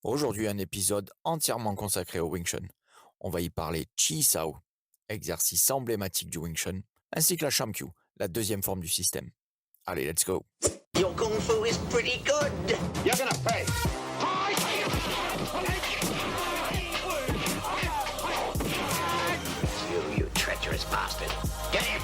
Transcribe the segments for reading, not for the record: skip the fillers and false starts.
Aujourd'hui, un épisode entièrement consacré au Wing Chun. On va y parler Chi Sao, exercice emblématique du Wing Chun, ainsi que la Sham Kyu, la deuxième forme du système. Allez, let's go. Your kung fu is pretty good. You're gonna pay. You treacherous bastard. Get him!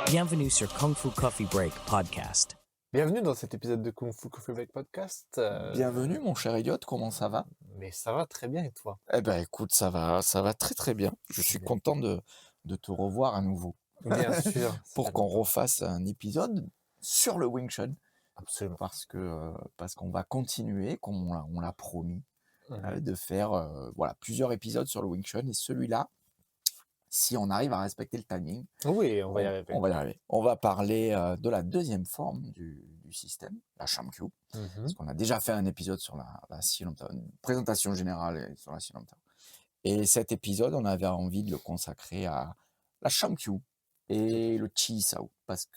Bienvenue sur Kung Fu Coffee Break podcast. Bienvenue dans cet épisode de Kung Fu Coffee Break Podcast. Bienvenue, mon cher idiot, comment ça va? Mais ça va très bien et toi? Eh ben, écoute, ça va très très bien. Je suis Bien. content de te revoir à nouveau. Bien sûr. Pour qu'on refasse un épisode sur le Wing Chun, Absolument. parce qu'on va continuer, comme on l'a promis, Mhm. de faire plusieurs épisodes sur le Wing Chun, et celui-là, si on arrive à respecter le timing, Oui, on va y arriver. on va y arriver. On va parler de la deuxième forme du système, la Sham Kyu, Mhm. parce qu'on a déjà fait un épisode sur la Silom Tao, une présentation générale sur la Silom Tao. Et cet épisode, on avait envie de le consacrer à la Sham Kyu et le Chi Sao, parce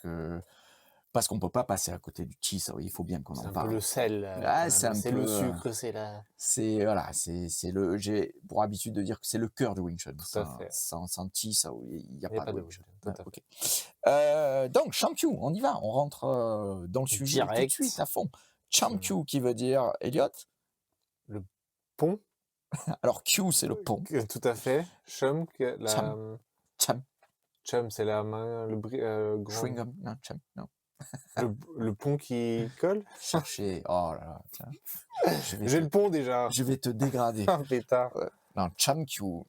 qu'on peut pas passer à côté du Chi Sao, il faut bien qu'on C'est en un peu parle. le sel. Ah, c'est un c'est peu, le sucre, c'est la... c'est le, j'ai pour habitude de dire que c'est le cœur du Wing Chun. Tout à fait. Sans Chi Sao, il n'y a Il y a pas pas de de Wing Chun. Wing Chun, tout à Ok. Donc, Sham Kyu, on y va, on rentre dans le sujet tout de Direct. suite, à fond. Sham Kyu qui veut dire, Elliot, Le pont. alors Kyu c'est le pont, Tout à fait. Chum, Cham, Chum, c'est la main, grand... chewing gum, non, Cham, non. le pont qui colle. Chercher, oh là là, tiens. J'ai le pont déjà. Je vais te dégrader. Un pétard. Non, Sham Kyu,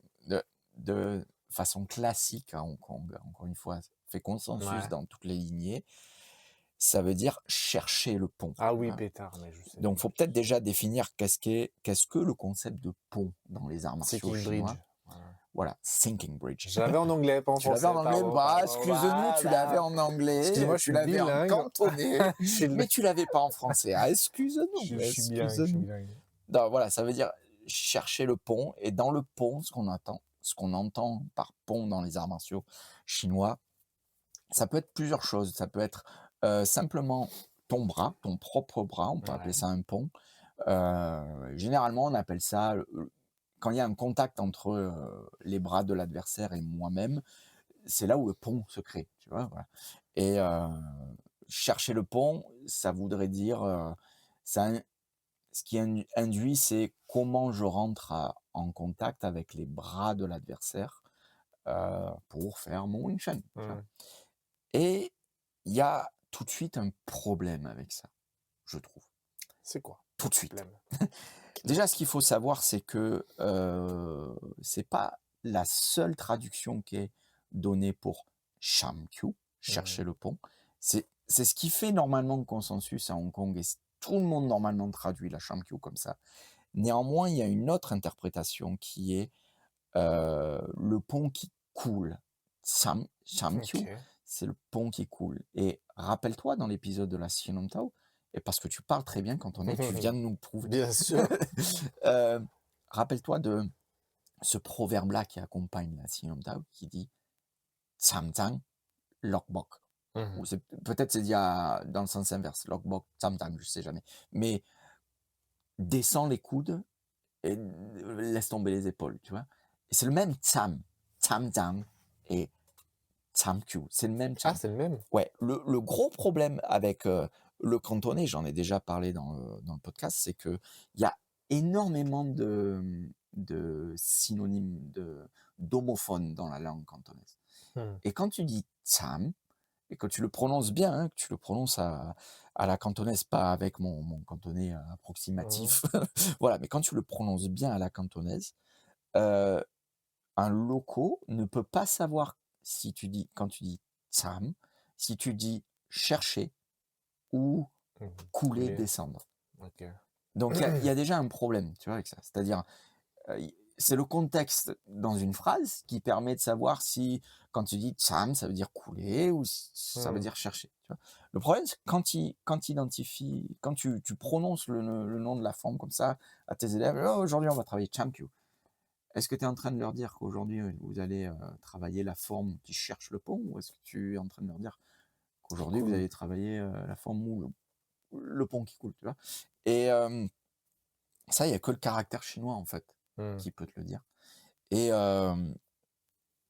de façon classique à Hong Kong, encore une fois, fait consensus Ouais. dans toutes les lignées, ça veut dire chercher le pont. Ah oui, hein. pétard, mais je sais. Donc, faut peut-être déjà définir qu'est-ce que le concept de pont dans les arts martiaux Sinking chinois. Bridge. Voilà, sinking bridge. Je l'avais en anglais, pas en Tu français. l'avais en anglais, pardon, bah, pardon, excuse-nous, tu voilà. l'avais en anglais, Excuse-moi, je tu suis l'avais en bilingue. cantonais, Je suis mais tu l'avais pas en français. Ah, excuse-nous, je suis bien, je suis excuse-nous. bilingue. Non, voilà, ça veut dire chercher le pont. Et dans le pont, ce qu'on entend par pont dans les arts martiaux chinois, ça peut être plusieurs choses. Ça peut être simplement ton bras, ton propre bras, on peut appeler Ouais. ça un pont. Généralement, on appelle ça, quand il y a un contact entre les bras de l'adversaire et moi-même, c'est là où le pont se crée, tu vois, voilà. Et chercher le pont, ça voudrait dire, ce qui induit, c'est comment je rentre en contact avec les bras de l'adversaire pour faire mon Wing Chun. Tu vois. Mm. Et il y a tout de suite un problème avec ça, je trouve. C'est quoi? Tout de suite. Problème. Déjà, ce qu'il faut savoir, c'est que c'est pas la seule traduction qui est donnée pour Sham Kyu, chercher le pont. C'est ce qui fait normalement consensus à Hong Kong, et tout le monde normalement traduit la Sham Kyu comme ça. Néanmoins, il y a une autre interprétation qui est le pont qui coule. Sham Kyu, Ok. c'est le pont qui coule. Et rappelle-toi dans l'épisode de la Sinom Tao, et parce que tu parles très bien cantonais, tu viens de nous le prouver. Bien sûr. Rappelle-toi de ce proverbe-là qui accompagne la Sinom Tao qui dit Tsam Tsang Lokbok. Mhm. Ou peut-être c'est dit dans le sens inverse, Lokbok Tsam Tsang, je sais jamais. Mais descends les coudes et laisse tomber les épaules, tu vois. Et c'est le même Tsam Tsang et Tsam Kyu. C'est le même Tsam. Ah, c'est le même. Ouais, le gros problème avec le cantonais, j'en ai déjà parlé dans le podcast, c'est qu'il y a énormément de synonymes, d'homophones dans la langue cantonaise. Et quand tu dis tsam, et que tu le prononces bien, hein, que tu le prononces à la cantonaise, pas avec mon cantonais approximatif, voilà, mais quand tu le prononces bien à la cantonaise, un loco ne peut pas savoir quand tu dis tsam, si tu dis chercher ou couler, Couler. descendre. Ok. Donc il y a déjà un problème, tu vois, avec ça. C'est-à-dire, c'est le contexte dans une phrase qui permet de savoir si, quand tu dis tsam, ça veut dire couler ou si ça veut dire chercher. Tu vois. Le problème, c'est que quand tu prononces le nom de la forme comme ça à tes élèves, oh, aujourd'hui on va travailler Sham Kyu. Est-ce que tu es en train de leur dire qu'aujourd'hui vous allez travailler la forme qui cherche le pont, ou est-ce que tu es en train de leur dire qu'aujourd'hui vous allez travailler la forme où le pont qui coule, tu vois? Et ça, il y a que le caractère chinois, en fait, Mmh. qui peut te le dire. Et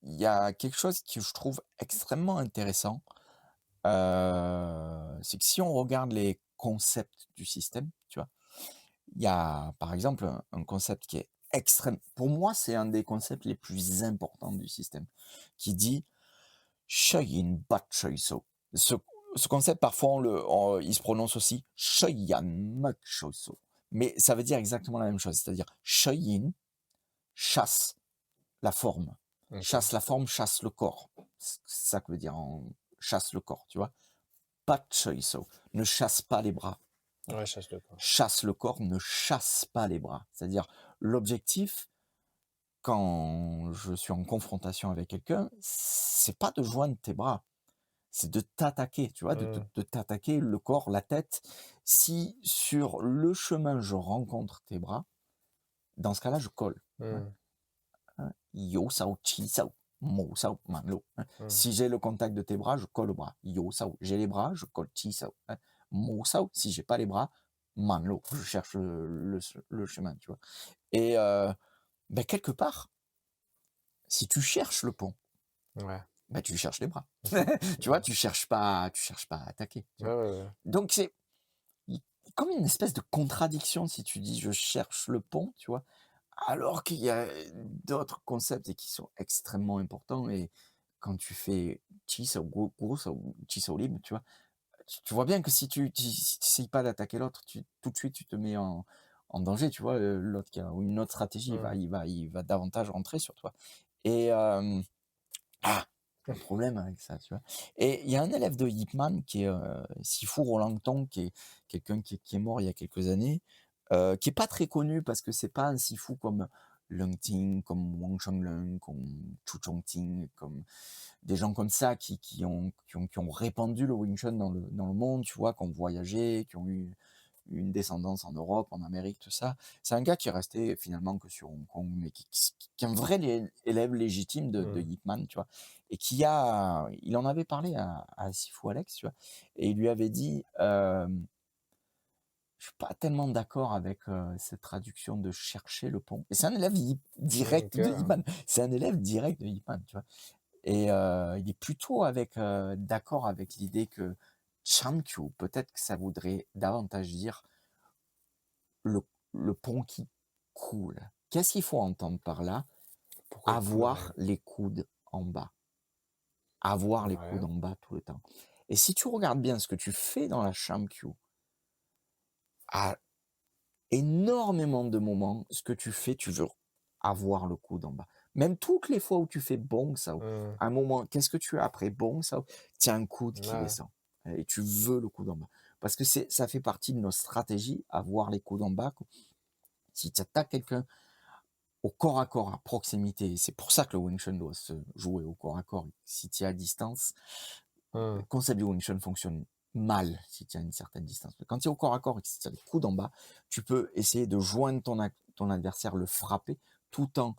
il y a quelque chose que je trouve extrêmement intéressant, c'est que si on regarde les concepts du système, tu vois? Il y a, par exemple, un concept qui est extrême pour moi, c'est un des concepts les plus importants du système, qui dit: «Shoyin Bachoiso». Ce ce concept, parfois, il se prononce aussi «Shoyan Machoiso», mais ça veut dire exactement la même chose, c'est-à-dire Shoyin, chasse la forme. OK. Chasse la forme, chasse le corps. C'est ça que veut dire en chasse le corps, tu vois? Bachoiso, ne chasse pas les bras. Ouais, chasse le corps. Chasse le corps, ne chasse pas les bras. C'est-à-dire, l'objectif, quand je suis en confrontation avec quelqu'un, c'est pas de joindre tes bras, c'est de t'attaquer, tu vois? Mmh. De t'attaquer le corps, la tête. Si sur le chemin, je rencontre tes bras, dans ce cas-là, je colle, hein, Mmh. hein. Yo sao, chi sao, mo sao, man lo, hein. Mmh. Si j'ai le contact de tes bras, je colle au bras. Yo sao, j'ai les bras, je colle, chi sao, hein. Mo sao, si j'ai pas les bras, man lo, je cherche le chemin, tu vois? Et quelque part, si tu cherches le pont, Ouais. tu cherches les bras. Tu vois? Ouais. Tu cherches pas à attaquer, tu Ouais, vois? ouais, ouais. Donc c'est i comme une espèce de contradiction si tu dis: «Je cherche le pont», tu vois? Alors qu'il y a d'autres concepts et qui sont extrêmement importants et quand tu fais Chi-Sao Gu-Sao, Chi-Sao Lim, tu vois? Tu vois bien que si tu essayes pas d'attaquer l'autre, tout de suite, tu te mets en danger, tu vois? L'autre qui a une autre stratégie, Mmh. il va davantage rentrer sur toi et un problème avec ça, tu vois? Et il y a un élève de Ip Man qui est, Sifu Rolangtong, qui est quelqu'un qui est mort il y a quelques années, qui est pas très connu parce que c'est pas un Sifu comme Leng Ting, comme Wang Chonglun, comme Chu Chongqing, comme des gens comme ça qui ont répandu le Wing Chun dans le monde, tu vois? Qui ont voyagé, qui ont eu une descendance en Europe, en Amérique, tout ça. C'est un gars qui est resté finalement que sur Hong Kong, mais qui est un vrai élève légitime de Mmh. Ip Man, tu vois? Et il en avait parlé à Sifu Alex, tu vois? Et il lui avait dit, «Je suis pas tellement d'accord avec, cette traduction de chercher le pont». Et c'est un élève direct OK, de Ip ouais. Man. C'est un élève direct de Ip Man, tu vois? Et il est plutôt d'accord avec l'idée que Chankyu, peut-être que ça voudrait davantage dire le le pont qui coule. Qu'est-ce qu'il faut entendre par là? Pourquoi il coulerait? Avoir les coudes en bas. Avoir les Ouais. coudes en bas tout le temps. Et si tu regardes bien ce que tu fais dans la Chankyu, à énormément de moments, ce que tu fais, tu veux avoir le coude en bas. Même toutes les fois où tu fais Bong Sao, Mmh. à un moment, qu'est-ce que tu as après Bong Sao? Tu as un coude qui Ouais. descend et tu veux le coude en bas. Parce que ça fait partie de nos stratégies, avoir les coudes en bas. Si tu attaques quelqu'un au corps à corps, à proximité, c'est pour ça que le Wing Chun doit se jouer au corps à corps. Si tu es à distance, le Mmh. concept du Wing Chun fonctionne mal si tu as une certaine distance. Mais quand tu es au corps à corps et que tu as les coudes en bas, tu peux essayer de joindre ton adversaire, le frapper, tout en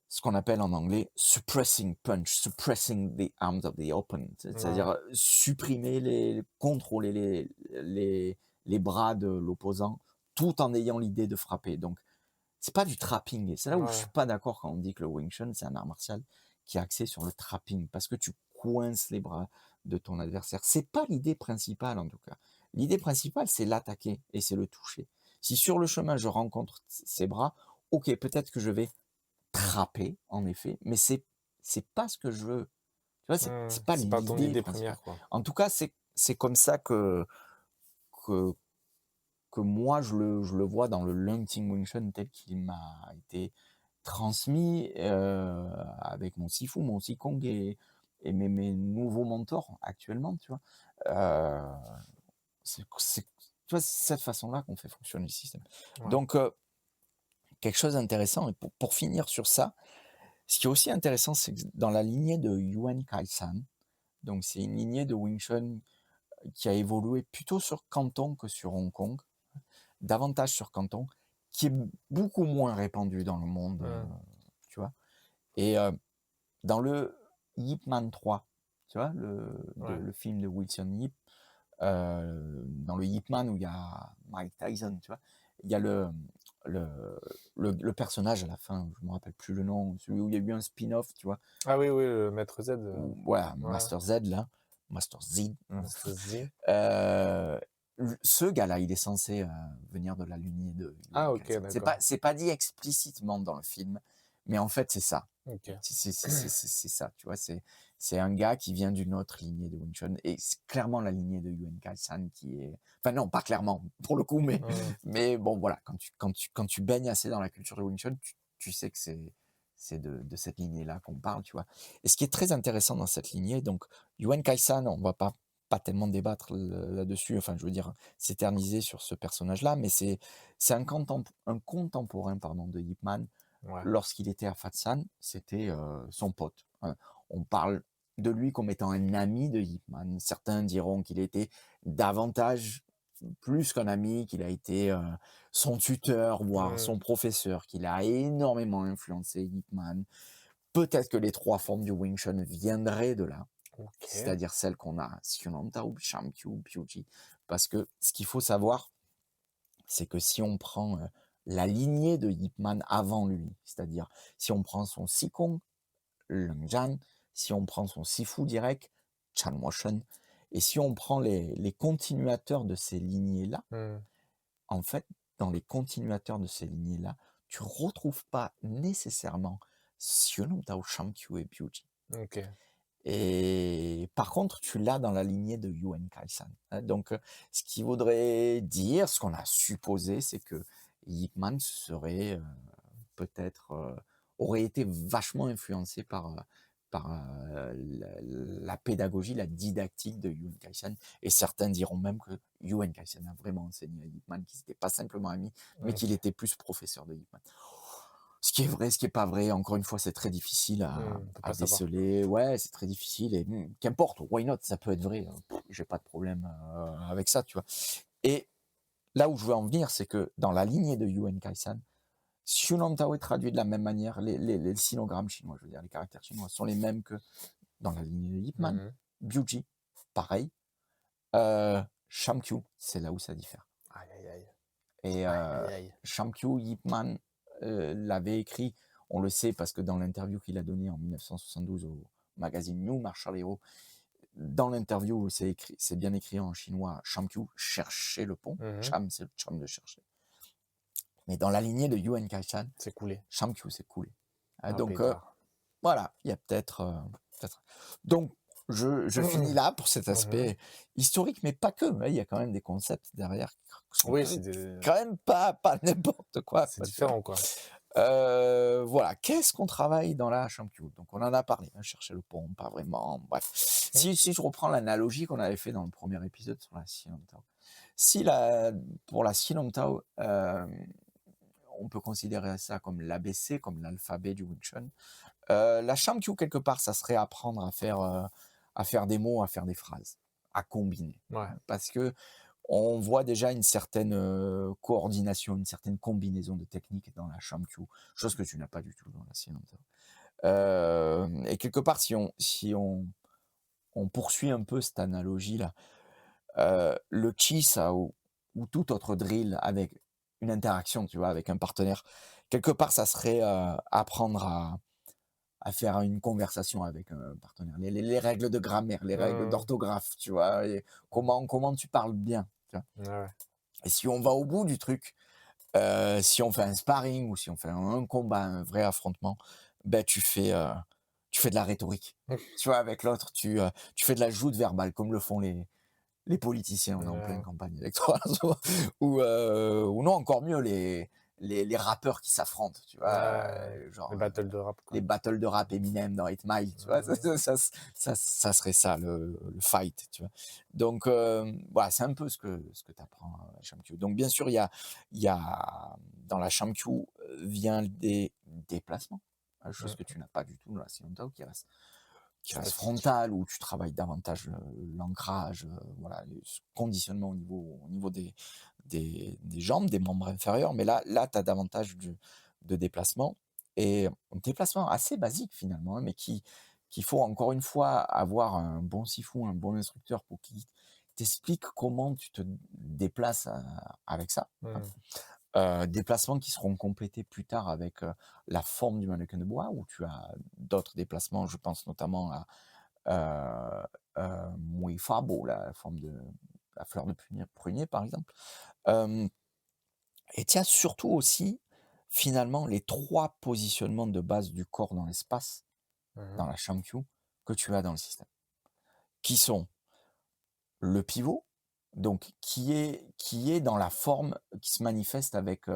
ce qu'on appelle en anglais suppressing punch, suppressing the arms of the opponent. C'est-à-dire Ouais. supprimer, contrôler les bras de l'opposant tout en ayant l'idée de frapper. Donc, c'est pas du trapping. Et c'est là où je suis Ouais. pas d'accord quand on dit que le Wing Chun, c'est un art martial qui est axé sur le trapping, parce que tu coinces les bras de ton adversaire. C'est pas l'idée principale, en tout cas. L'idée principale, c'est l'attaquer et c'est le toucher. Si sur le chemin, je rencontre ses bras, ok, peut-être que je vais trapper, en effet, mais c'est pas ce que je veux. Tu vois, Mmh. c'est pas C'est pas ton l'idée idée principale. première, quoi. En tout cas, c'est comme ça que que moi je le vois dans le Leung Ting Wing Chun tel qu'il m'a été transmis, avec mon Sifu, mon Sikong et mes nouveaux mentors actuellement, tu vois? Heu, tu vois, c'est cette façon-là qu'on fait fonctionner le système. Ouais. Donc quelque chose d'intéressant et pour finir sur ça, ce qui est aussi intéressant, c'est que dans la lignée de Yuan Kai-san, donc c'est une lignée de Wing Chun qui a évolué plutôt sur Canton que sur Hong Kong, davantage sur Canton, qui est beaucoup moins répandu dans le monde, Mmh. tu vois? Et dans le Ip Man 3, tu vois? Ouais. Le film de Wilson Yip, dans le Ip Man où il y a Mike Tyson, tu vois? Il y a le le personnage à la fin, je me rappelle plus le nom, celui où il y a eu un spin-off, tu vois? Ah oui, oui, le Maître Z, Où voilà, ouais, Master Z là, Master Z, Master Z. heu, ce gars-là, il est censé, venir de la lignée de Ah Yuan OK, Kaizen. d'accord. C'est pas dit explicitement dans le film, mais en fait, c'est ça. OK. C'est ça, tu vois? C'est un gars qui vient d'une autre lignée de Wing Chun et c'est clairement la lignée de Yuan Kaisan qui est enfin non, pas clairement pour le coup, Mmh. mais bon voilà, quand tu baignes assez dans la culture de Wing Chun, tu sais que c'est de cette lignée-là qu'on parle, tu vois? Et ce qui est très intéressant dans cette lignée, donc Yuan Kaisan, on va pas tellement débattre là-dessus, enfin je veux dire, s'éterniser sur ce personnage-là, mais c'est un contemporain pardon de Ip Man. Ouais. Lorsqu'il était à Fatsan, c'était, son pote, on parle de lui comme étant un ami de Ip Man. Certains diront qu'il était davantage plus qu'un ami, qu'il a été, son tuteur, voire Mmh. son professeur, qu'il a énormément influencé Ip Man. Peut-être que les 3 formes du Wing Chun viendraient de là, OK. c'est-à-dire celles qu'on a, Xiu Tao, Sham-Kyu, Piu-Ji. Parce que ce qu'il faut savoir, c'est que si on prend, la lignée de Ip Man avant lui, c'est-à-dire si on prend son Sikong, Leng Jan, si on prend son Sifu direct, Chan Motion, et si on prend les continuateurs de ces lignées-là, Mmh. en fait, dans les continuateurs de ces lignées-là, tu retrouves pas nécessairement Xiu Tao, Sham-Kyu et Piu-Ji. OK. Et par contre, tu l'as dans la lignée de Yuan Kaisan, hein. Donc, ce qui voudrait dire, ce qu'on a supposé, c'est que Ip Man serait, peut-être, aurait été vachement influencé par la pédagogie, la didactique de Yuan Kaisan. Et certains diront même que Yuan Kaisan a vraiment enseigné à Ip Man, qu'ils n'étaient pas simplement amis, mais qu'il OK. était plus professeur de Ip Man. Ce qui est vrai, ce qui est pas vrai, encore une fois, c'est très difficile Mmh. Faut à pas savoir. déceler. Ouais, c'est très difficile et qu'importe, why not? Ça peut être vrai, j'ai pas de problème, avec ça, tu vois? Et là où je veux en venir, c'est que dans la lignée de Yuan Kaisan, Xunong Tao est traduit de la même manière, les sinogrammes chinois, je veux dire, les caractères chinois sont les mêmes que dans la lignée de Ip Man. Mmh. Biuji, pareil. Sham-Kyu, c'est là où ça diffère. Aïe, aïe, aïe. Et Aïe, aïe, aïe. Sham-Kyu, Ip Man, l'avait écrit, on le sait parce que dans l'interview qu'il a donnée en 1972 au magazine New Martial Hero, dans l'interview, c'est bien écrit en chinois, Sham-Kyu, chercher le pont. Mmh. Cham, c'est le cham de chercher. Mais dans la lignée de Yuan Kai-Chan, C'est coulé. Sham-Kyu, c'est coulé. Ah Donc, pétard. voilà, il y a peut-être, donc je finis là pour cet Mmh. aspect historique, mais pas que, hein, il y a quand même des concepts derrière qui sont Oui, c'est des quand même pas n'importe quoi, c'est quoi, tu vois? différent, quoi. Voilà, qu'est-ce qu'on travaille dans la Sham-Kyu? Donc on en a parlé, hein, chercher le pont, pas vraiment, bref. Mmh. Si je reprends l'analogie qu'on avait fait dans le premier épisode sur la Silom Tao. Si la Pour la Silom Tao, on peut considérer ça comme l'ABC, comme l'alphabet du Wing Chun. La Sham-Kyu quelque part, ça serait apprendre à faire des mots, à faire des phrases, à combiner. Ouais. Parce que on voit déjà une certaine, coordination, une certaine combinaison de techniques dans la Sham-Kyu, chose que tu n'as pas du tout dans la Silom Tao. Et quelque part, si on poursuit un peu cette analogie-là, le Chi ça ou tout autre drill avec une interaction, tu vois, avec un partenaire, quelque part, ça serait, apprendre à faire une conversation avec un partenaire. Les règles de grammaire, les règles Mmh. d'orthographe, tu vois? Et comment tu parles bien, tu vois? Ouais, ouais. Et si on va au bout du truc, si on fait un sparring ou si on fait un combat, un vrai affrontement, ben tu fais de la rhétorique. Tu vois? Avec l'autre, tu fais de la joute verbale comme le font les politiciens. On est en pleine Ouais. campagne électorale en ce moment. Ou non, encore mieux, les rappeurs qui s'affrontent, tu vois? Ouais. Genre, Les battles de rap, les quoi. battles de rap Eminem dans 8 Mile, tu vois? Mmh. Ça serait ça le fight, tu vois? Donc, voilà, c'est un peu ce que tu apprends à la Sham-Kyu. Donc bien sûr, il y a dans la Sham-Kyu, vient des déplacements, chose que Mmh. tu n'as pas du tout dans la Silom Tao qui reste Statique. frontal, où tu travailles davantage, l'ancrage, voilà, le conditionnement au niveau des jambes, des membres inférieurs. Mais là tu as davantage de déplacement et un déplacement assez basique finalement, hein, mais qu'il faut encore une fois avoir un bon sifu, un bon instructeur pour t'explique comment tu te déplaces, avec ça, hein. Mmh. Déplacements qui seront complétés plus tard avec, la forme du mannequin de bois où tu as d'autres déplacements. Je pense notamment à, Muy Fabo, la forme de la fleur de prunier, par exemple. Hem Et tu as surtout aussi, finalement, les 3 positionnements de base du corps dans l'espace, Mmh. dans la Shangqiu, que tu as dans le système, qui sont le pivot, donc qui est dans la forme qui se manifeste avec,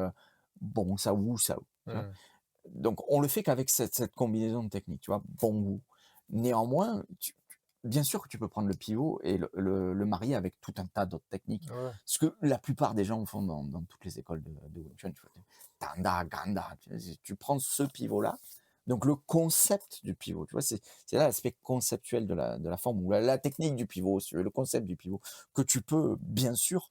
Bong Sao, Wu Sao, tu vois? Mmh. Donc on le fait qu'avec cette combinaison de techniques, tu vois? Bong Wu. Néanmoins, bien sûr que tu peux prendre le pivot et le marier avec tout un tas d'autres techniques. Ouais. Ce que la plupart des gens font dans toutes les écoles de Wing Chun, tu vois? Tanda, Ganda, tu prends ce pivot-là, donc le concept du pivot, tu vois? C'est là l'aspect conceptuel de la forme ou la technique du pivot, si tu veux, le concept du pivot, que tu peux bien sûr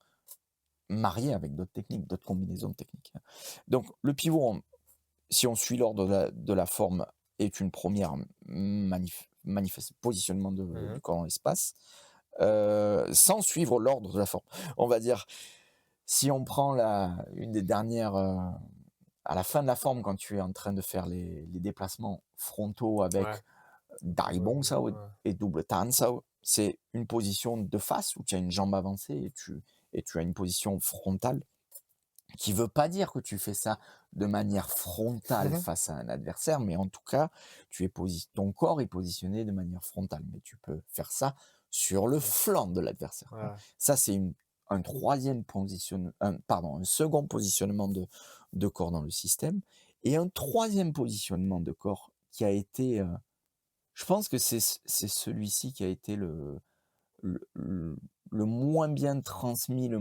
marier avec d'autres techniques, d'autres combinaisons de techniques, hein. Donc le pivot, si on suit l'ordre de la forme, est une première manifeste positionnement Mmh. du corps dans l'espace, sans suivre l'ordre de la forme. On va dire, si on prend une des dernières, à la fin de la forme, quand tu es en train de faire les déplacements frontaux Ouais. avec Dai Bong Sao Ouais. et double Tan Sao, c'est une position de face où tu as une jambe avancée et tu as une position frontale qui veut pas dire que tu fais ça de manière frontale Mmh. face à un adversaire, mais en tout cas, ton corps est positionné de manière frontale, mais tu peux faire ça sur le flanc de l'adversaire, hein. Ouais. Ça, c'est un second positionnement de corps dans le système et un troisième positionnement de corps qui a été, je pense que c'est celui-ci qui a été le le le moins bien transmis, le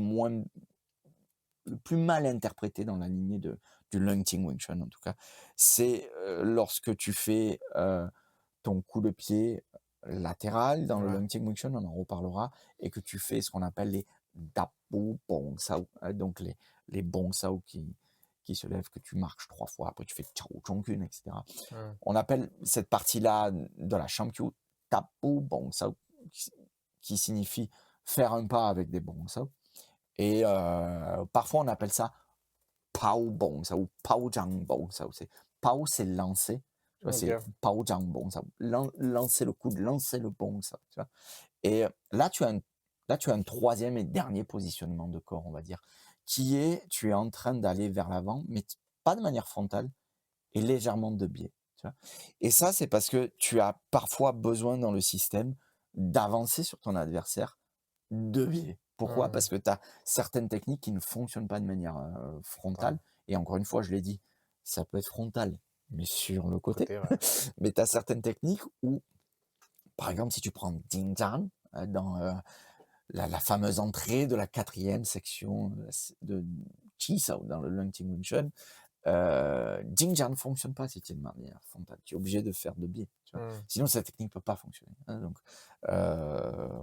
plus mal interprété dans la lignée du Lungting Wing Chun en tout cas, c'est, lorsque tu fais, ton coup de pied latéral dans le Ouais. Lungting Wing Chun, on en reparlera, et que tu fais ce qu'on appelle les Dapu Bong Sao, donc les Bong Sao qui se lèvent, que tu marches 3 fois, après tu fais Chao Chong Kun et cetera. Mmh. On appelle cette partie-là de la Shangqiu Tapu Bong Sao, qui qui signifie faire un pas avec des Bong Sao. Et parfois on appelle ça Pao Bong Sao ou Pao Zhang Bong Sao. Pao, c'est lancer, tu vois? C'est OK. Pao Zhang Bong Sao. Lancer le coude, lancer le Bong Sao, tu vois? Et là tu as un 3e et dernier positionnement de corps, on va dire, qui est, tu es en train d'aller vers l'avant, mais pas de manière frontale et légèrement de biais, tu vois? Et ça, c'est parce que tu as parfois besoin dans le système d'avancer sur ton adversaire de biais. Pourquoi? Mmh. Parce que tu as certaines techniques qui ne fonctionnent pas de manière, Frontal. frontale, et encore une fois, je l'ai dit, ça peut être frontal, mais sur le côté. Côté, ouais. Mais tu as certaines techniques où, par exemple, si tu prends Ding Zhang, dans, la fameuse entrée de la 4e section, de Chi Sao dans le Lung Ting Wing Chun, Jing Jan ne fonctionne pas si tu es de manière frontale. Tu es obligé de faire de biais, tu vois? Mmh. Sinon cette technique peut pas fonctionner, hein, donc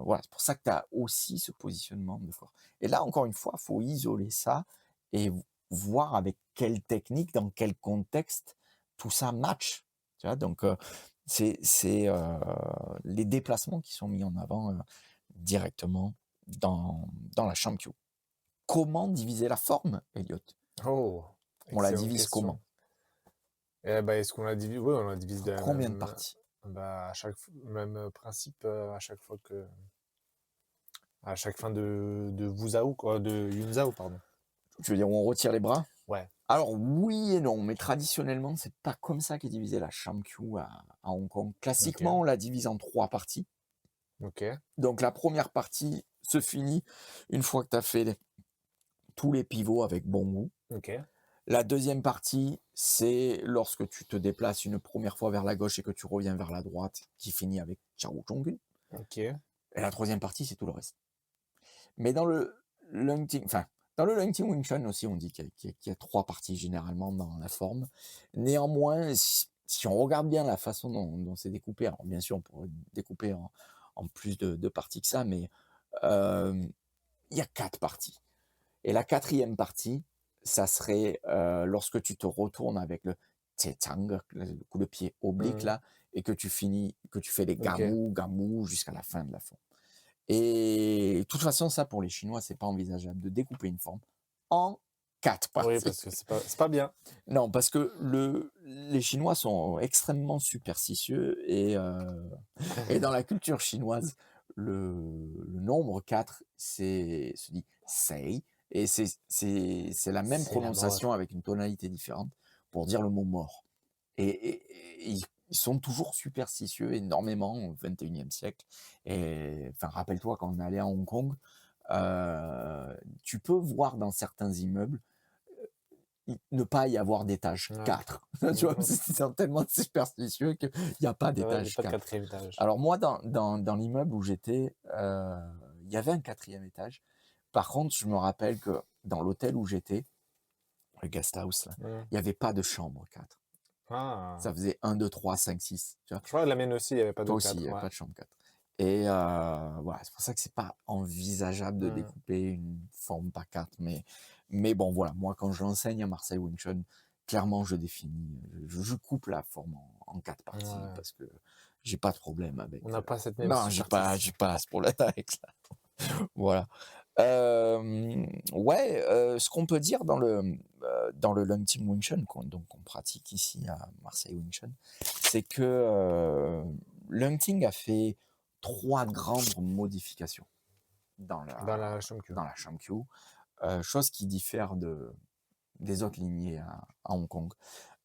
voilà, c'est pour ça que tu as aussi ce positionnement de corps. Et là, encore une fois, il faut isoler ça et voir avec quelle technique, dans quel contexte tout ça match, tu vois? Donc c'est les déplacements qui sont mis en avant, directement dans la Shangqiu. Comment diviser la forme, Elliot? Oh! On la Excellente divise question. comment? Et bah, est-ce qu'on la divise? Oui, on la divise En de la combien de même, parties? bah, à chaque f même, principe, à chaque fois que à chaque fin de Wuzhou quoi, de Yunzhao, pardon. Tu veux dire où on retire les bras? Ouais. Alors oui et non, mais traditionnellement, c'est pas comme ça qu'est divisée la Shangqiu à Hong Kong. OK. Classiquement, on la divise en 3 parties. OK. Donc la première partie se finit une fois que tu as fait tous les pivots avec Bongwu. OK. La deuxième partie, c'est lorsque tu te déplaces une première fois vers la gauche et que tu reviens vers la droite, qui finit avec Chao Chong. OK. Et la troisième partie, c'est tout le reste. Mais dans le Lung Ting Wing Chun aussi, on dit qu'il y a 3 parties généralement dans la forme. Néanmoins, si on regarde bien la façon dont c'est découpé, alors bien sûr, on pourrait découper en plus de parties que ça, mais il y a 4 parties. Et la quatrième partie, ça serait, lorsque tu te retournes avec le Tse-Chang, le coup de pied oblique Mmh. là, et que tu fais les OK. Gamu, Gamu jusqu'à la fin de la forme. Et de toute façon, ça, pour les Chinois, c'est pas envisageable de découper une forme en 4 Oui, parties. parce que c'est pas bien. Non, parce que les Chinois sont extrêmement superstitieux et dans la culture chinoise, le nombre 4 se dit sei et c'est la même C'est la mort. prononciation avec une tonalité différente pour dire le mot mort. Et ils sont toujours superstitieux énormément au 21e siècle. Et enfin, rappelle-toi quand on allait à Hong Kong, tu peux voir dans certains immeubles ne pas y avoir d'étage Ouais. 4. Tu vois? Mmh. Ils sont tellement superstitieux qu'il y a pas C'est vrai, il y a d'étage pas de 4. 4e étage. Alors moi, dans l'immeuble où j'étais, il y avait un 4e étage. Par contre, je me rappelle que dans l'hôtel où j'étais, le guest house là, Mmh. il y avait pas de chambre 4. Ah! Ça faisait 1, 2, 3, 5, 6. Tu vois? Je crois que la mienne aussi, il y avait pas de Toi aussi, il 4, y avait ouais. pas de chambre 4. Et voilà, c'est pour ça que c'est pas envisageable de Mmh. découper une forme par 4. Mais bon, voilà, moi, quand j'enseigne à Marseille Wing Chun, clairement, je définis, je coupe la forme en 4 parties Ouais. parce que j'ai pas de problème avec. On n'a pas cette même Non, superstition. j'ai pas à ce problème avec ça. Voilà. Ouais, ce qu'on peut dire dans le Lung Ting Wing Chun, qu'on pratique ici à Marseille Wing Chun, c'est que Lung Ting a fait 3 grandes modifications dans Dans la Shomkyu. la Sham-Kyu, chose qui diffère des autres lignées à Hong Kong.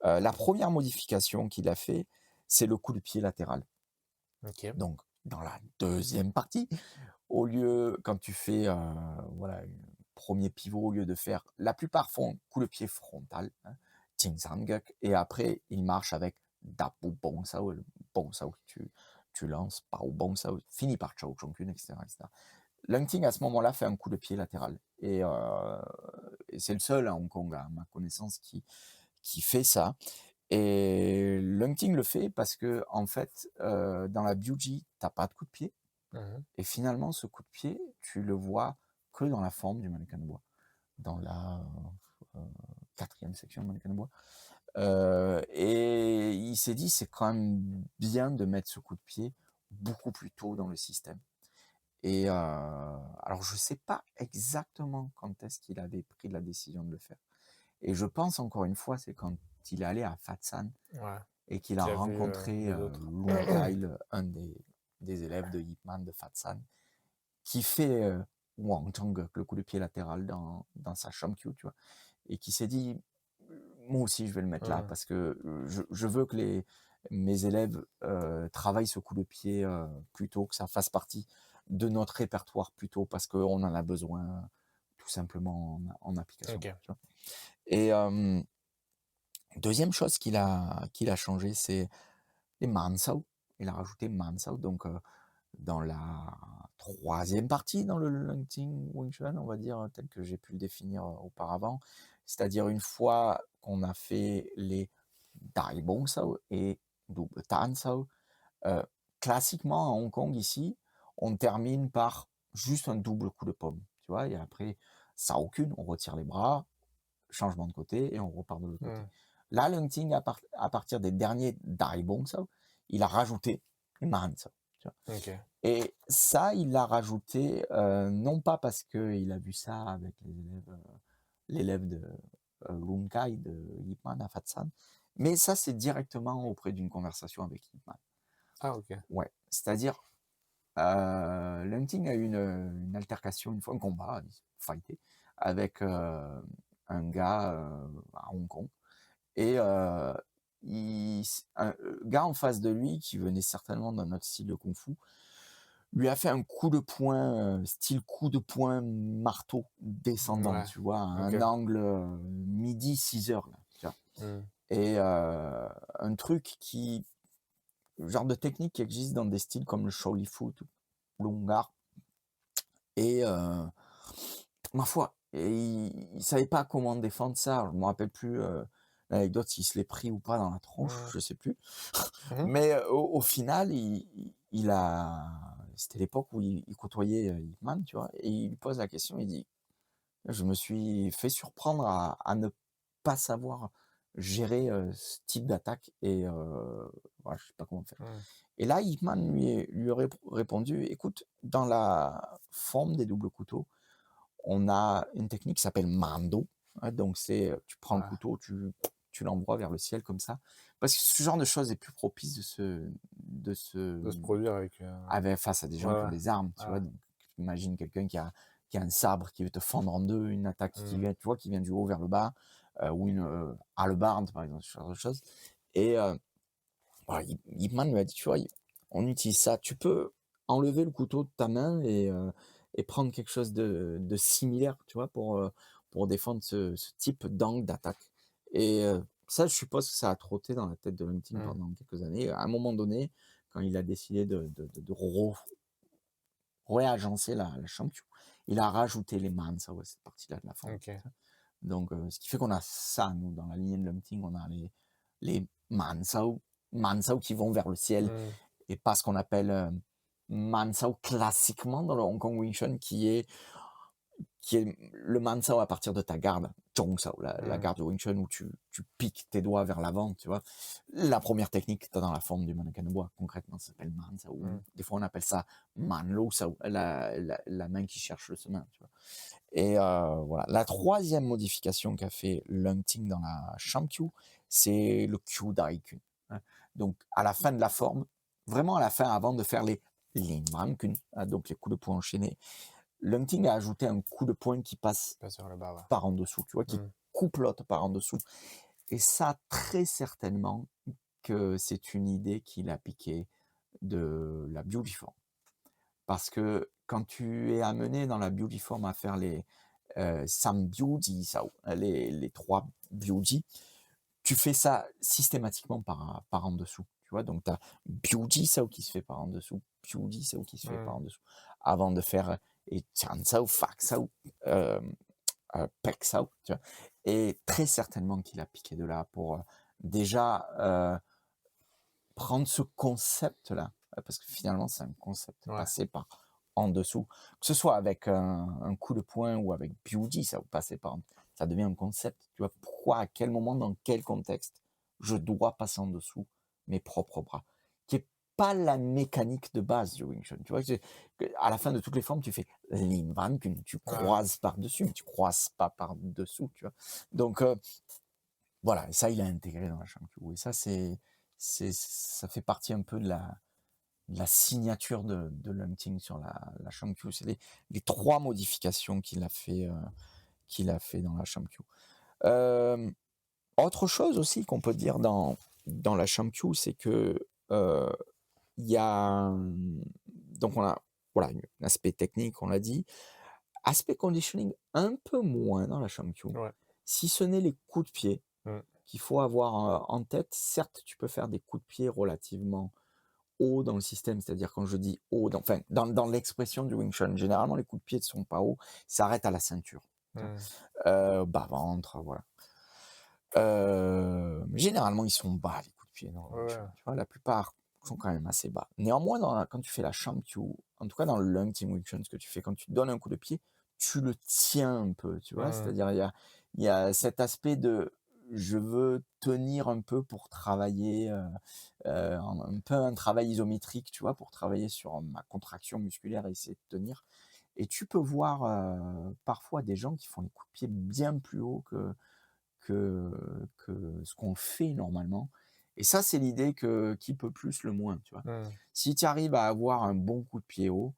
La première modification qu'il a fait, c'est le coup de pied latéral. OK. Donc, dans la deuxième partie, au lieu, quand tu fais voilà, un premier pivot, au lieu de faire, la plupart font coup de pied frontal, hein, Ting San Guk, et après ils marchent avec Dapu Bong Sao, le Bong Sao que tu lances, Pao Bong Sao, fini par Chao Chong Kun, etc., etc. Lung Ting à ce moment-là fait un coup de pied latéral, et c'est le seul à Hong Kong, à ma connaissance, qui fait ça. Et Lung Ting le fait parce que en fait, dans la Biuji, t'as pas de coup de pied. Mmh. Et finalement, ce coup de pied, tu le vois que dans la forme du mannequin de bois, dans la 4e section du mannequin de bois. Et il s'est dit, c'est quand même bien de mettre ce coup de pied beaucoup plus tôt dans le système. Et alors, je ne sais pas exactement quand est-ce qu'il avait pris la décision de le faire. Et je pense, encore une fois, c'est quand il est allé à Fatsan Ouais. et qu'il a Qui a vu, rencontré les autres. Lung Kyle, un des élèves de Ip Man de Fatsan, qui fait Wang Chang, le coup de pied latéral dans sa Sham-Kyu, tu vois, et qui s'est dit, moi aussi je vais le mettre là Mmh. parce que je veux que mes élèves travaillent ce coup de pied plus tôt, que ça fasse partie de notre répertoire plus tôt parce qu'on en a besoin tout simplement en application. OK. Tu vois. Et deuxième chose qu'il a changé, c'est les Mansao. Il a rajouté Mansao, donc dans la troisième partie, dans le Lung Ting Wing Chun, on va dire, tel que j'ai pu le définir auparavant. C'est-à-dire une fois qu'on a fait les Dai Bong Sao et double Tan Sao, euh, classiquement à Hong Kong ici, on termine par juste un double coup de paume, tu vois, et après, Sao Kun, on retire les bras, changement de côté, et on repart de l'autre côté. Mmh. Là, Lung Ting, à partir des derniers Dai Bong Sao, il a rajouté les Man Sao. Tu vois. OK. Et ça, il l'a rajouté, non pas parce qu'il a vu ça avec l'élève de Lung Kai, de Yip Man à Fatsan, mais ça, c'est directement auprès d'une conversation avec Yip Man. Ah OK. Ouais, c'est-à-dire, Lung Ting a eu une altercation, une fois, un combat, il s'est fighté, avec un gars à Hong Kong. Et un gars en face de lui, qui venait certainement d'un autre style de kung-fu, lui a fait un coup de poing, style coup de poing marteau descendant, Ouais. tu vois, à un OK. angle midi 6 heures, là, tu vois. Mmh. Et un truc genre de technique qui existe dans des styles comme le Shaolin Foot ou l'Hungar. Et ma foi, et il savait pas comment défendre ça. Je me rappelle plus l'anecdote, s'il se l'est pris ou pas dans la tronche, Mmh. je sais plus. Mmh. Mais au final, il a. C'était l'époque où il côtoyait Hitman, tu vois, et il lui pose la question, il dit, je me suis fait surprendre à ne pas savoir gérer ce type d'attaque, et voilà, je sais pas comment faire. Mmh. Et là, Hitman lui aurait répondu: «Écoute, dans la forme des doubles couteaux, on a une technique qui s'appelle Mando». Hein, donc c'est, tu prends le Ah, couteau, tu l'envoies vers le ciel comme ça. Parce que ce genre de choses est plus propice de se de se produire avec, face à des gens ouais, qui ont ouais. des armes, tu vois? Ah, Donc imagine quelqu'un qui a un sabre qui veut te fendre en 2, une attaque qui mmh, vient, tu vois, qui vient du haut vers le bas, ou une, hallebarde par exemple, ce genre de choses. Et voilà, Ip Man lui a dit: «Tu vois, on utilise ça. Tu peux enlever le couteau de ta main et prendre quelque chose de similaire, tu vois, pour défendre ce type d'angle d'attaque». Et ça, je suppose que ça a trotté dans la tête de Hunting mmh, pendant quelques années. À un moment donné, quand il a décidé de réagencer la Shang-Chi, il a rajouté les Mansaw à cette partie-là de la forme. OK. Donc ce qui fait qu'on a ça, nous, dans la lignée de Hunting, on a les Mansaw qui vont vers le ciel, Mmh, et pas ce qu'on appelle Mansao classiquement dans le Hong Kong Wing Chun, qui est le Mansao à partir de ta garde, Chong Sao, la mmh, garde du Wing Chun où tu piques tes doigts vers l'avant, tu vois. La première technique que tu as dans la forme du mannequin de bois, concrètement, ça s'appelle Mansao. mmh, Des fois, on appelle ça Manlo Sao, la main qui cherche le chemin, tu vois. Et voilà. La troisième modification qu'a fait Lung Ting dans la Shang-Qiu, c'est le Kyudai Kun. Hein. Donc, à la fin de la forme, vraiment à la fin, avant de faire les Lin Man Kun, hein, donc les coups de poing enchaînés, Lung Ting a ajouté un coup de poing qui passe pas sur le bas, ouais. par en dessous, tu vois, qui Mmh, coupe l'autre par en dessous. Et ça, très certainement que c'est une idée qu'il a piquée de la Beauty. Parce que quand tu es amené dans la beauty form à faire les Sam Beauty, ça, les 3 beauty, tu fais ça systématiquement par en dessous. Tu vois, donc tu as beauty sao qui se fait par en dessous, beauty sao qui se fait par mmh, en dessous, avant de faire et chan sao, fak sao, euh, pek sao, tu vois. Et très certainement qu'il a piqué de là pour déjà prendre ce concept-là, parce que finalement, c'est un concept ouais. passé par en dessous, que ce soit avec un coup de poing ou avec beauty, ça vous passez par, ça devient un concept. Tu vois, pourquoi, à quel moment, dans quel contexte, je dois passer en dessous mes propres bras, qui est pas la mécanique de base du Wing Chun. Tu vois, à la fin de toutes les formes, tu fais Lin Van Kun, tu Ouais, croises par-dessus, mais tu croises pas par-dessous, tu vois. Donc, voilà, et ça, il a intégré dans la Shang-Chi. Et ça, ça fait partie un peu de la signature de Lung Ting sur la Shang-Chi. C'est les 3 modifications qu'il a fait dans la Shang-Chi. Euh, Autre chose aussi qu'on peut dire dans la Shang-Chi, c'est que il y a donc on a voilà un aspect technique, on l'a dit, aspect conditioning un peu moins dans la Shang-Chi, ouais. si ce n'est les coups de pied Mmh, qu'il faut avoir en tête. Certes, tu peux faire des coups de pied relativement haut dans le système, c'est-à-dire quand je dis haut, enfin, dans l'expression du Wing Chun, généralement les coups de pied ne sont pas hauts, ça arrête à la ceinture. mmh, Bas-ventre, voilà. Généralement, ils sont bas, les coups de pied dans le ouais, Wing ouais. Chun. Tu vois, la plupart sont quand même assez bas. Néanmoins, quand tu fais la Shang-Qiu, en tout cas dans le Lung Ting Wing Chun, ce que tu fais quand tu donnes un coup de pied, tu le tiens un peu, tu vois. Mmh, C'est-à-dire, il y a cet aspect de je veux tenir un peu pour travailler, un peu un travail isométrique, tu vois, pour travailler sur ma contraction musculaire et essayer de tenir. Et tu peux voir parfois des gens qui font les coups de pied bien plus haut que, que ce qu'on fait normalement. Et ça, c'est l'idée que qui peut plus, le moins, tu vois. mmh, Si tu arrives à avoir un bon coup de pied haut,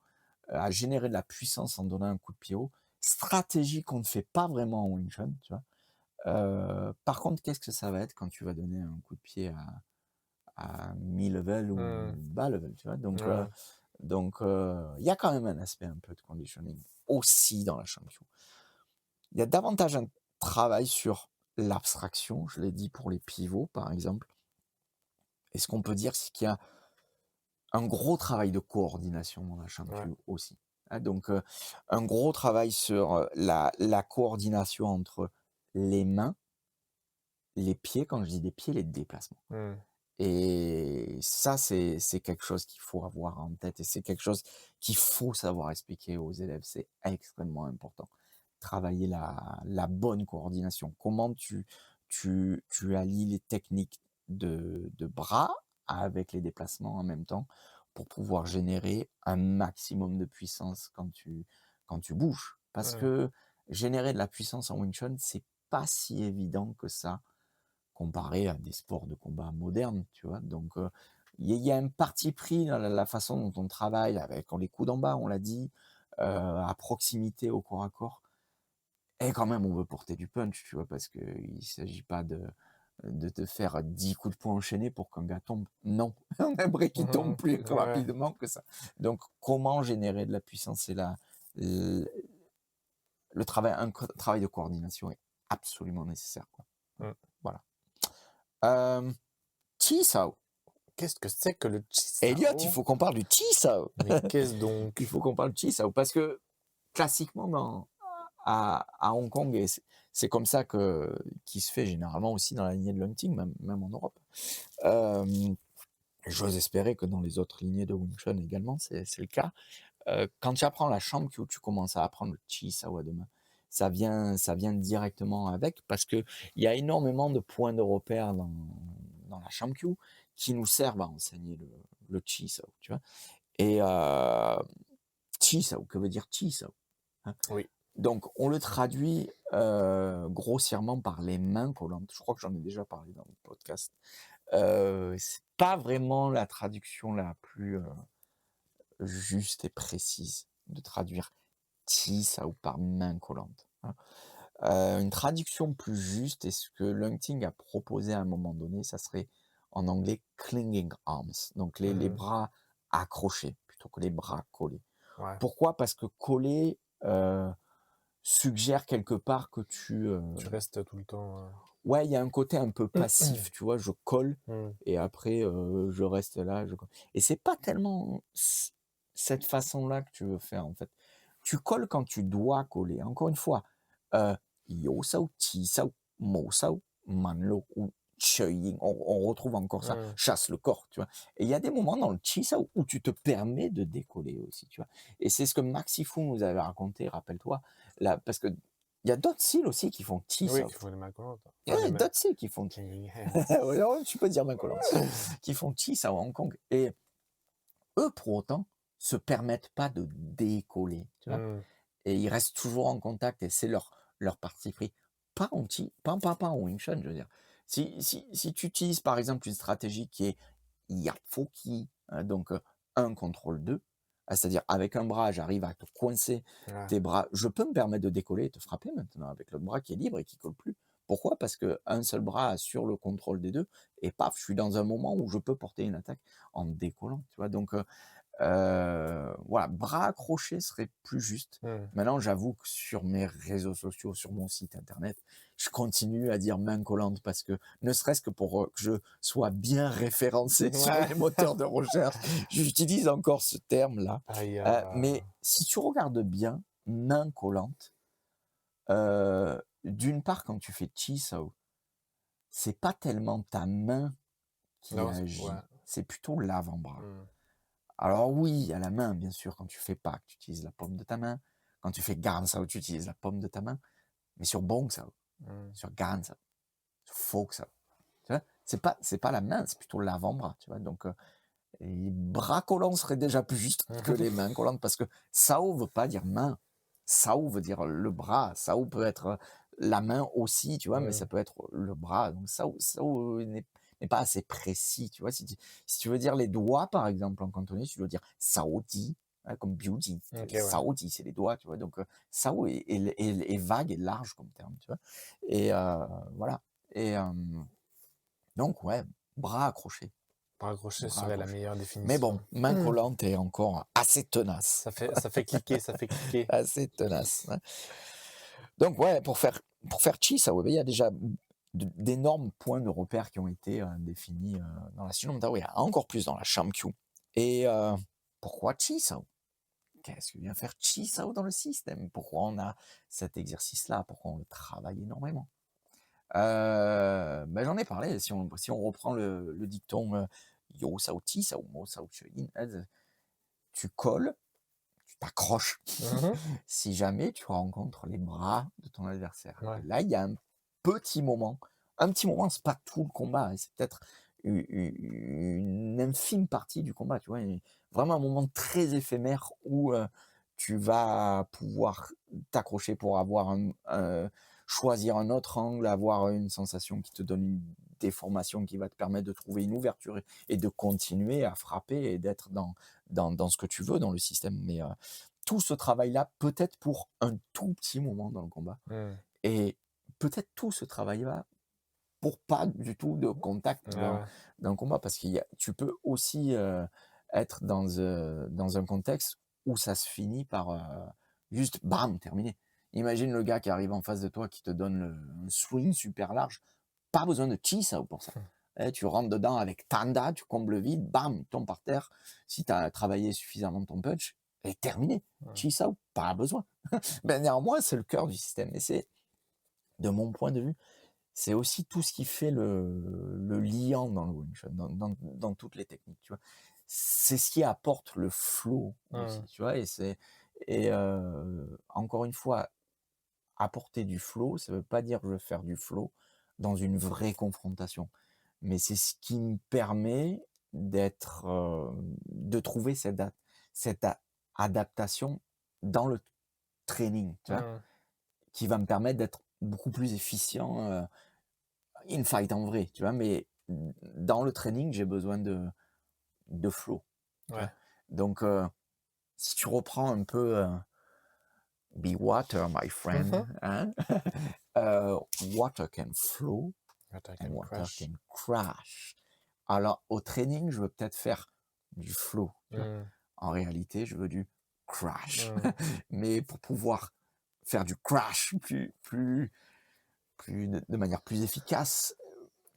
à générer de la puissance en donnant un coup de pied haut, stratégie qu'on ne fait pas vraiment en Wing Chun, tu vois. Par contre, qu'est-ce que ça va être quand tu vas donner un coup de pied à mi-level ou mmh, bas level, tu vois. Donc, ouais, il y a quand même un aspect un peu de conditioning aussi dans la Shang-Chi. Il y a davantage un travail sur l'abstraction, je l'ai dit pour les pivots, par exemple. Et ce qu'on peut dire, c'est qu'il y a un gros travail de coordination dans la ouais. Shang-Chi aussi. Hein. Donc, un gros travail sur la coordination entre les mains, les pieds, quand je dis des pieds, les déplacements. Mmh, Et ça, c'est quelque chose qu'il faut avoir en tête et c'est quelque chose qu'il faut savoir expliquer aux élèves. C'est extrêmement important. Travailler la bonne coordination. Comment tu allies les techniques de bras avec les déplacements en même temps pour pouvoir générer un maximum de puissance quand tu bouges. Parce Mmh. que générer de la puissance en Wing Chun, c'est pas si évident que ça comparé à des sports de combat modernes, tu vois. Donc, il y a un parti pris dans la façon dont on travaille avec les coups d'en bas, on l'a dit, à proximité au corps à corps. Et quand même, on veut porter du punch, tu vois, parce qu'il ne s'agit pas de te faire 10 coups de poing enchaînés pour qu'un gars tombe. Non, on aimerait qu'il tombe plus Ouais. rapidement que ça. Donc, comment générer de la puissance? C'est là, le travail, travail de coordination est absolument nécessaire, quoi. Mmh. Voilà. Chi Sao. Qu'est-ce que c'est que le Elliot, il Chi-Sao? faut qu'on parle du Chi Sao. Mais qu'est-ce donc? Il faut qu'on parle du Chi Sao parce que classiquement à Hong Kong, et c'est comme ça qui se fait généralement aussi dans la lignée de Lung Ting, même en Europe. J'ose espérer que dans les autres lignées de Wing Chun également, c'est le cas. Quand tu apprends la Sham-Kyu, tu commences à apprendre le Chi Sao à deux mains. Ça vient directement avec parce qu'il y a énormément de points de repère dans la Sham-Kyu qui nous servent à enseigner le Chi Sao, tu vois. Et Chi Sao, que veut dire Chi Sao, hein? Oui. Donc, on le traduit grossièrement par les mains collantes. Je crois que j'en ai déjà parlé dans le podcast. C'est pas vraiment la traduction la plus juste et précise de traduire Chi Sao par main collante, hein. Une traduction plus juste, et ce que Lung Ting a proposé à un moment donné, ça serait en anglais clinging arms, donc les bras accrochés plutôt que les bras collés. Ouais. Pourquoi? Parce que coller suggère quelque part que tu restes tout le temps. ouais, il y a un côté un peu passif, tu vois, je colle Mmh. et après je reste là, et c'est pas tellement cette façon-là que tu veux faire en fait. Tu colles quand tu dois coller. Encore une fois, euh, yo sao, ti sao, mo sao, man lo ou che ying. On retrouve encore ça, Mmh. chasse le corps, tu vois. Et il y a des moments dans le chi sao où tu te permets de décoller aussi, tu vois. Et c'est ce que Maxi Fu nous avait raconté, rappelle-toi, là, parce que il y a d'autres styles aussi qui font chi Oui, sao. qu'il faut les mains collantes. Il y Enfin, a les mains d'autres styles qui font clinging hands. ouais, alors, tu peux dire main collante, qui font chi sao à Hong Kong. Et eux, pour autant, se permettent pas de décoller, tu vois. Mmh. Et ils restent toujours en contact et c'est leur parti pris. Pas en pas en Wing Chun, je veux dire. Si tu utilises par exemple une stratégie qui est Yafoki, donc 1 contrôle 2, c'est-à-dire avec un bras, j'arrive à te coincer Ouais. tes bras, je peux me permettre de décoller et te frapper maintenant avec l'autre bras qui est libre et qui colle plus. Pourquoi? Parce qu'un seul bras assure le contrôle des deux et paf, je suis dans un moment où je peux porter une attaque en décollant, tu vois? Donc voilà, bras accrochés serait plus juste. Mmh. Maintenant, j'avoue que sur mes réseaux sociaux, sur mon site internet, je continue à dire main collante parce que, ne serait-ce que pour que je sois bien référencé sur Ouais. les moteurs de recherche, j'utilise encore ce terme-là. Ah, il y Mais a si tu regardes bien, main collante, d'une part, quand tu fais Chi Sao, c'est pas tellement ta main qui non, ouais. agit, c'est plutôt l'avant-bras. Mmh. Alors oui, à la main, bien sûr, quand tu fais Pak, tu utilises la paume de ta main. Quand tu fais Gan Sao, tu utilises la paume de ta main. Mais sur Bong Sao, Mmh. sur Gan Sao, sur Fok Sao, tu vois, c'est pas la main, c'est plutôt l'avant-bras, tu vois. Donc, les bras collants seraient déjà plus justes que les mains collantes parce que Sao veut pas dire main. Sao veut dire le bras. Sao peut être la main aussi, tu vois, mais ça peut être le bras. Donc Sao n'est pas assez précis, tu vois. Si tu veux dire les doigts, par exemple, en cantonais, tu dois dire Sao Di, hein, comme Biuji. OK, ouais. Sao Di, c'est les doigts, tu vois. Donc Sao est vague et large comme terme, tu vois. Et voilà. Et donc, ouais, bras accrochés. Bras accrochés Bras serait la accrochés. meilleure Mais bon, définition. main collante est encore assez tenace. Ça fait cliquer, ça fait cliquer. Assez tenace, hein. Donc ouais, pour faire Chi Sao, il y a déjà d'énormes points de repère qui ont été définis dans la Sinom Tao, et encore plus dans la Sham-Kyu. Et pourquoi Chi Sao? Qu'est-ce que vient faire Chi Sao dans le système? Pourquoi on a cet exercice-là? Pourquoi on le travaille énormément? Ben j'en ai parlé, si on reprend le dicton Yo Sao Ti Sao Mo Sao Che Yin, tu colles, tu t'accroches Mmh. si jamais tu rencontres les bras de ton adversaire. Ouais. Et là, il y a un petit moment, c'est pas tout le combat, hein, c'est peut-être une infime partie du combat, tu vois? Et vraiment un moment très éphémère où, tu vas pouvoir t'accrocher pour avoir choisir un autre angle, avoir une sensation qui te donne une déformation qui va te permettre de trouver une ouverture et de continuer à frapper et d'être dans ce que tu veux dans le système. Mais, tout ce travail-là, peut-être pour un tout petit moment dans le combat Mmh. et peut-être tout ce travail-là pour pas du tout de contact Ah ouais. dans le combat. Parce tu peux aussi, être dans un contexte où ça se finit par, juste bam, terminé. Imagine le gars qui arrive en face de toi, qui te donne un swing super large, pas besoin de chi-sao pour ça. Tu rentres dedans avec tanda, tu combles le vide, bam, il tombe par terre. Si tu as travaillé suffisamment ton punch, et terminé. Ouais. Chi-sao, pas besoin. Ben, néanmoins, c'est le cœur du système et c'est, de mon point de vue, c'est aussi tout ce qui fait le liant dans le Wing Chun, dans toutes les techniques, tu vois? C'est ce qui apporte le flow aussi, Mmh. tu vois? Encore une fois, apporter du flow, ça veut pas dire que je veux faire du flow dans une vraie confrontation. Mais c'est ce qui me permet de trouver cette adaptation dans le training, tu vois? Mmh. Qui va me permettre d'être beaucoup plus efficient, in fight en vrai, tu vois? Mais dans le training, j'ai besoin de flow, tu Ouais. vois? Donc, si tu reprends un peu, Be water my friend, Mmh. hein? Water can flow Attack and and water crash. can crash. Alors au training, je veux peut-être faire du flow, tu vois? Mmh. En réalité, je veux du crash. Mmh. Mais pour pouvoir faire du crash de manière plus efficace,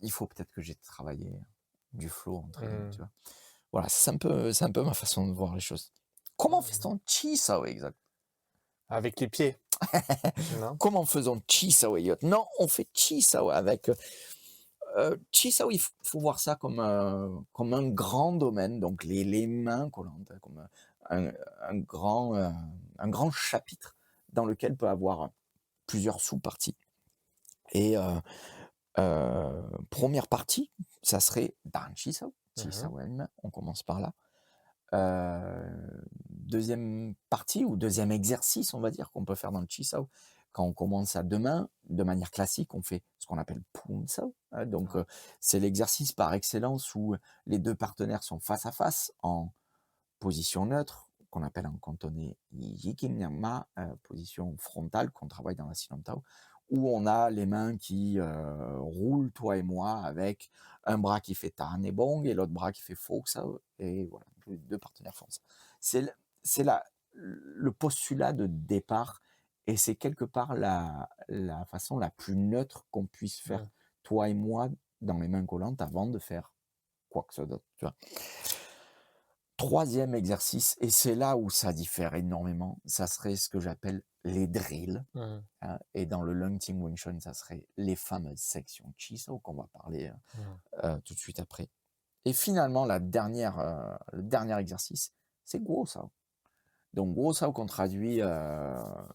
il faut peut-être que j'ai travaillé du flow en training, tu Mmh. vois? Voilà, c'est un peu ma façon de voir les choses. Comment fait Mmh. on Chi Sao exact? Avec les pieds, non? Comment faisons Chi Sao Elliot? Non, on fait Chi Sao avec, Chi Sao, il faut voir ça comme un grand domaine, donc les mains collantes, hein, comme, un un grand, heu, un grand chapitre dans lequel peut avoir plusieurs sous-parties et 1re partie, ça serait Dan Chi Sao, Chi Mmh. Sao elle-même, on commence par là. 2e partie ou 2e exercice, on va dire, qu'on peut faire dans le Chi Sao. Quand on commence à 2 mains, de manière classique, on fait ce qu'on appelle Pun Sao, hein, donc c'est l'exercice par excellence où les 2 partenaires sont face à face, en position neutre, qu'on appelle en cantonais Yikin Ma, position frontale, qu'on travaille dans la Silent Tao, où on a les mains qui, roulent, toi et moi, avec un bras qui fait Tan et Bong et l'autre bras qui fait Fo Sao et voilà, les 2 partenaires font ça. C'est l c'est le postulat de départ et c'est quelque part la façon la plus neutre qu'on puisse faire, Mmh. toi et moi, dans les mains collantes avant de faire quoi que ce soit d'autre, tu vois? 3e exercice et c'est là où ça diffère énormément, ça serait ce que j'appelle les drills, Mmh. hein, et dans le Lung Ting Wing Chun, ça serait les fameuses sections Chi Sao qu'on va parler, Mmh. tout de suite après. Et finalement le dernier exercice, c'est Guo Sao. Donc Guo Sao qu'on traduit, en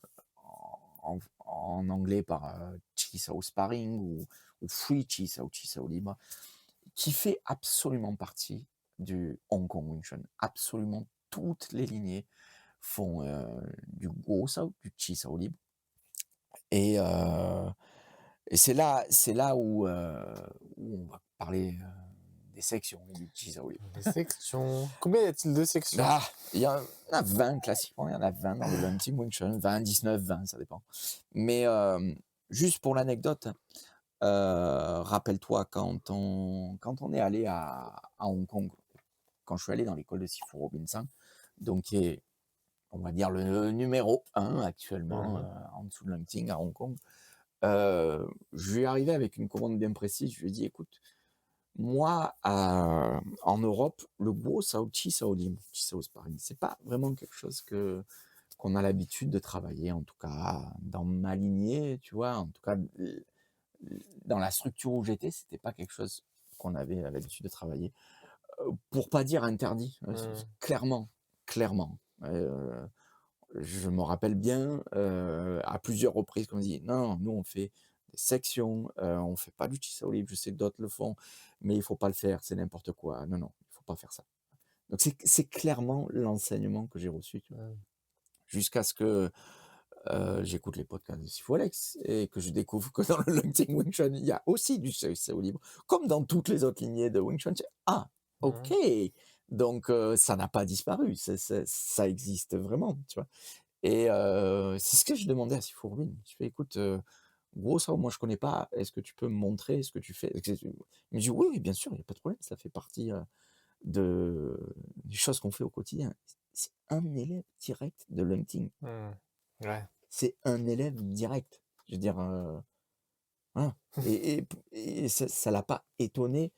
anglais par, Chi Sao Sparring ou Free Chi Sao libre, qui fait absolument partie du Hong Kong Wing Chun. Absolument toutes les lignées font, du Guo Sao, du Chi Sao libre et heu et c'est là où on va parler, des sections et du Chi Sao libre. Les sections. Combien y a-t-il de sections? Ah! Il y en a 20 classiquement, il y en a 20 dans le Lung Ting Wing Chun, 20, 19, 20, ça dépend. Mais, juste pour l'anecdote, rappelle-toi quand on est allé à Hong Kong, quand je suis allé dans l'école de Sifu Robinson, donc qui est, on va dire, le numéro 1 actuellement, Mmh. en dessous de Lungting à Hong Kong, je lui ai arrivé avec une commande bien précise. Je lui ai dit: «Écoute, moi, en Europe, le gros Sao Chi Sao Lim, Chi Sao Sparring, c'est pas vraiment quelque chose qu'on a l'habitude de travailler, en tout cas dans ma lignée, tu vois? En tout cas, dans la structure où j'étais, c'était pas quelque chose qu'on avait l'habitude de travailler». Pour pas dire interdit, Mmh. clairement, clairement. Je me rappelle bien, à plusieurs reprises qu'on dit: «Non, nous on fait des sections, on fait pas du Chi Sao libre. Je sais que d'autres le font, mais il faut pas le faire, c'est n'importe quoi. Non, non, il faut pas faire ça. Donc c'est clairement l'enseignement que j'ai reçu, tu vois? Mmh. Jusqu'à ce que, j'écoute les podcasts de Sifu Alex et que je découvre que dans le Lung Ting Wing Chun, il y a aussi du Chi Sao libre, comme dans toutes les autres lignées de Wing Chun. Tu «Ah, OK! Mmh. Donc ça n'a pas disparu, ça existe vraiment», tu vois? Et c'est ce que je demandais à Sifu Robin. Je fais: «Écoute, gros Sao, moi je connais pas, est-ce que tu peux me montrer ce que tu fais?» Il me dit: «Oui, oui, bien sûr, il y a pas de problème, ça fait partie, de des choses qu'on fait au quotidien». C'est un élève direct de Lung Ting. Mmh. Ouais. C'est un élève direct. Je veux dire, voilà. Et ça l'a pas étonné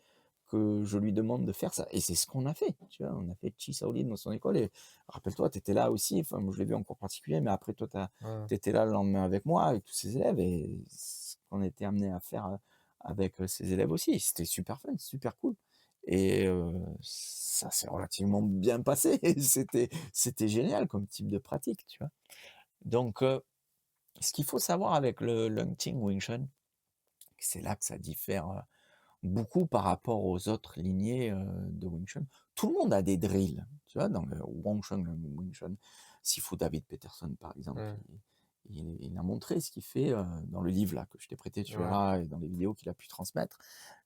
que je lui demande de faire ça et c'est ce qu'on a fait, tu vois? On a fait Chi Shaolin dans son école et rappelle-toi, tu étais là aussi, enfin moi je l'ai vu en cours particulier, mais après toi Mmh. tu étais là le lendemain avec moi, avec tous ces élèves et ce qu'on était amené à faire, avec, ces élèves aussi. C'était super fun, super cool et ça s'est relativement bien passé. C'était génial comme type de pratique, tu vois? Donc ce qu'il faut savoir avec le Lung Ching Wing Chun, c'est là que ça diffère, beaucoup par rapport aux autres lignées, de Wing Chun. Tout le monde a des drills, tu vois? Dans le Wong Chun, le Wing Chun. Sifu David Peterson, par exemple, Mmh. il a montré ce qu'il fait, dans le livre là que je t'ai prêté, tu Ouais. verras et dans les vidéos qu'il a pu transmettre.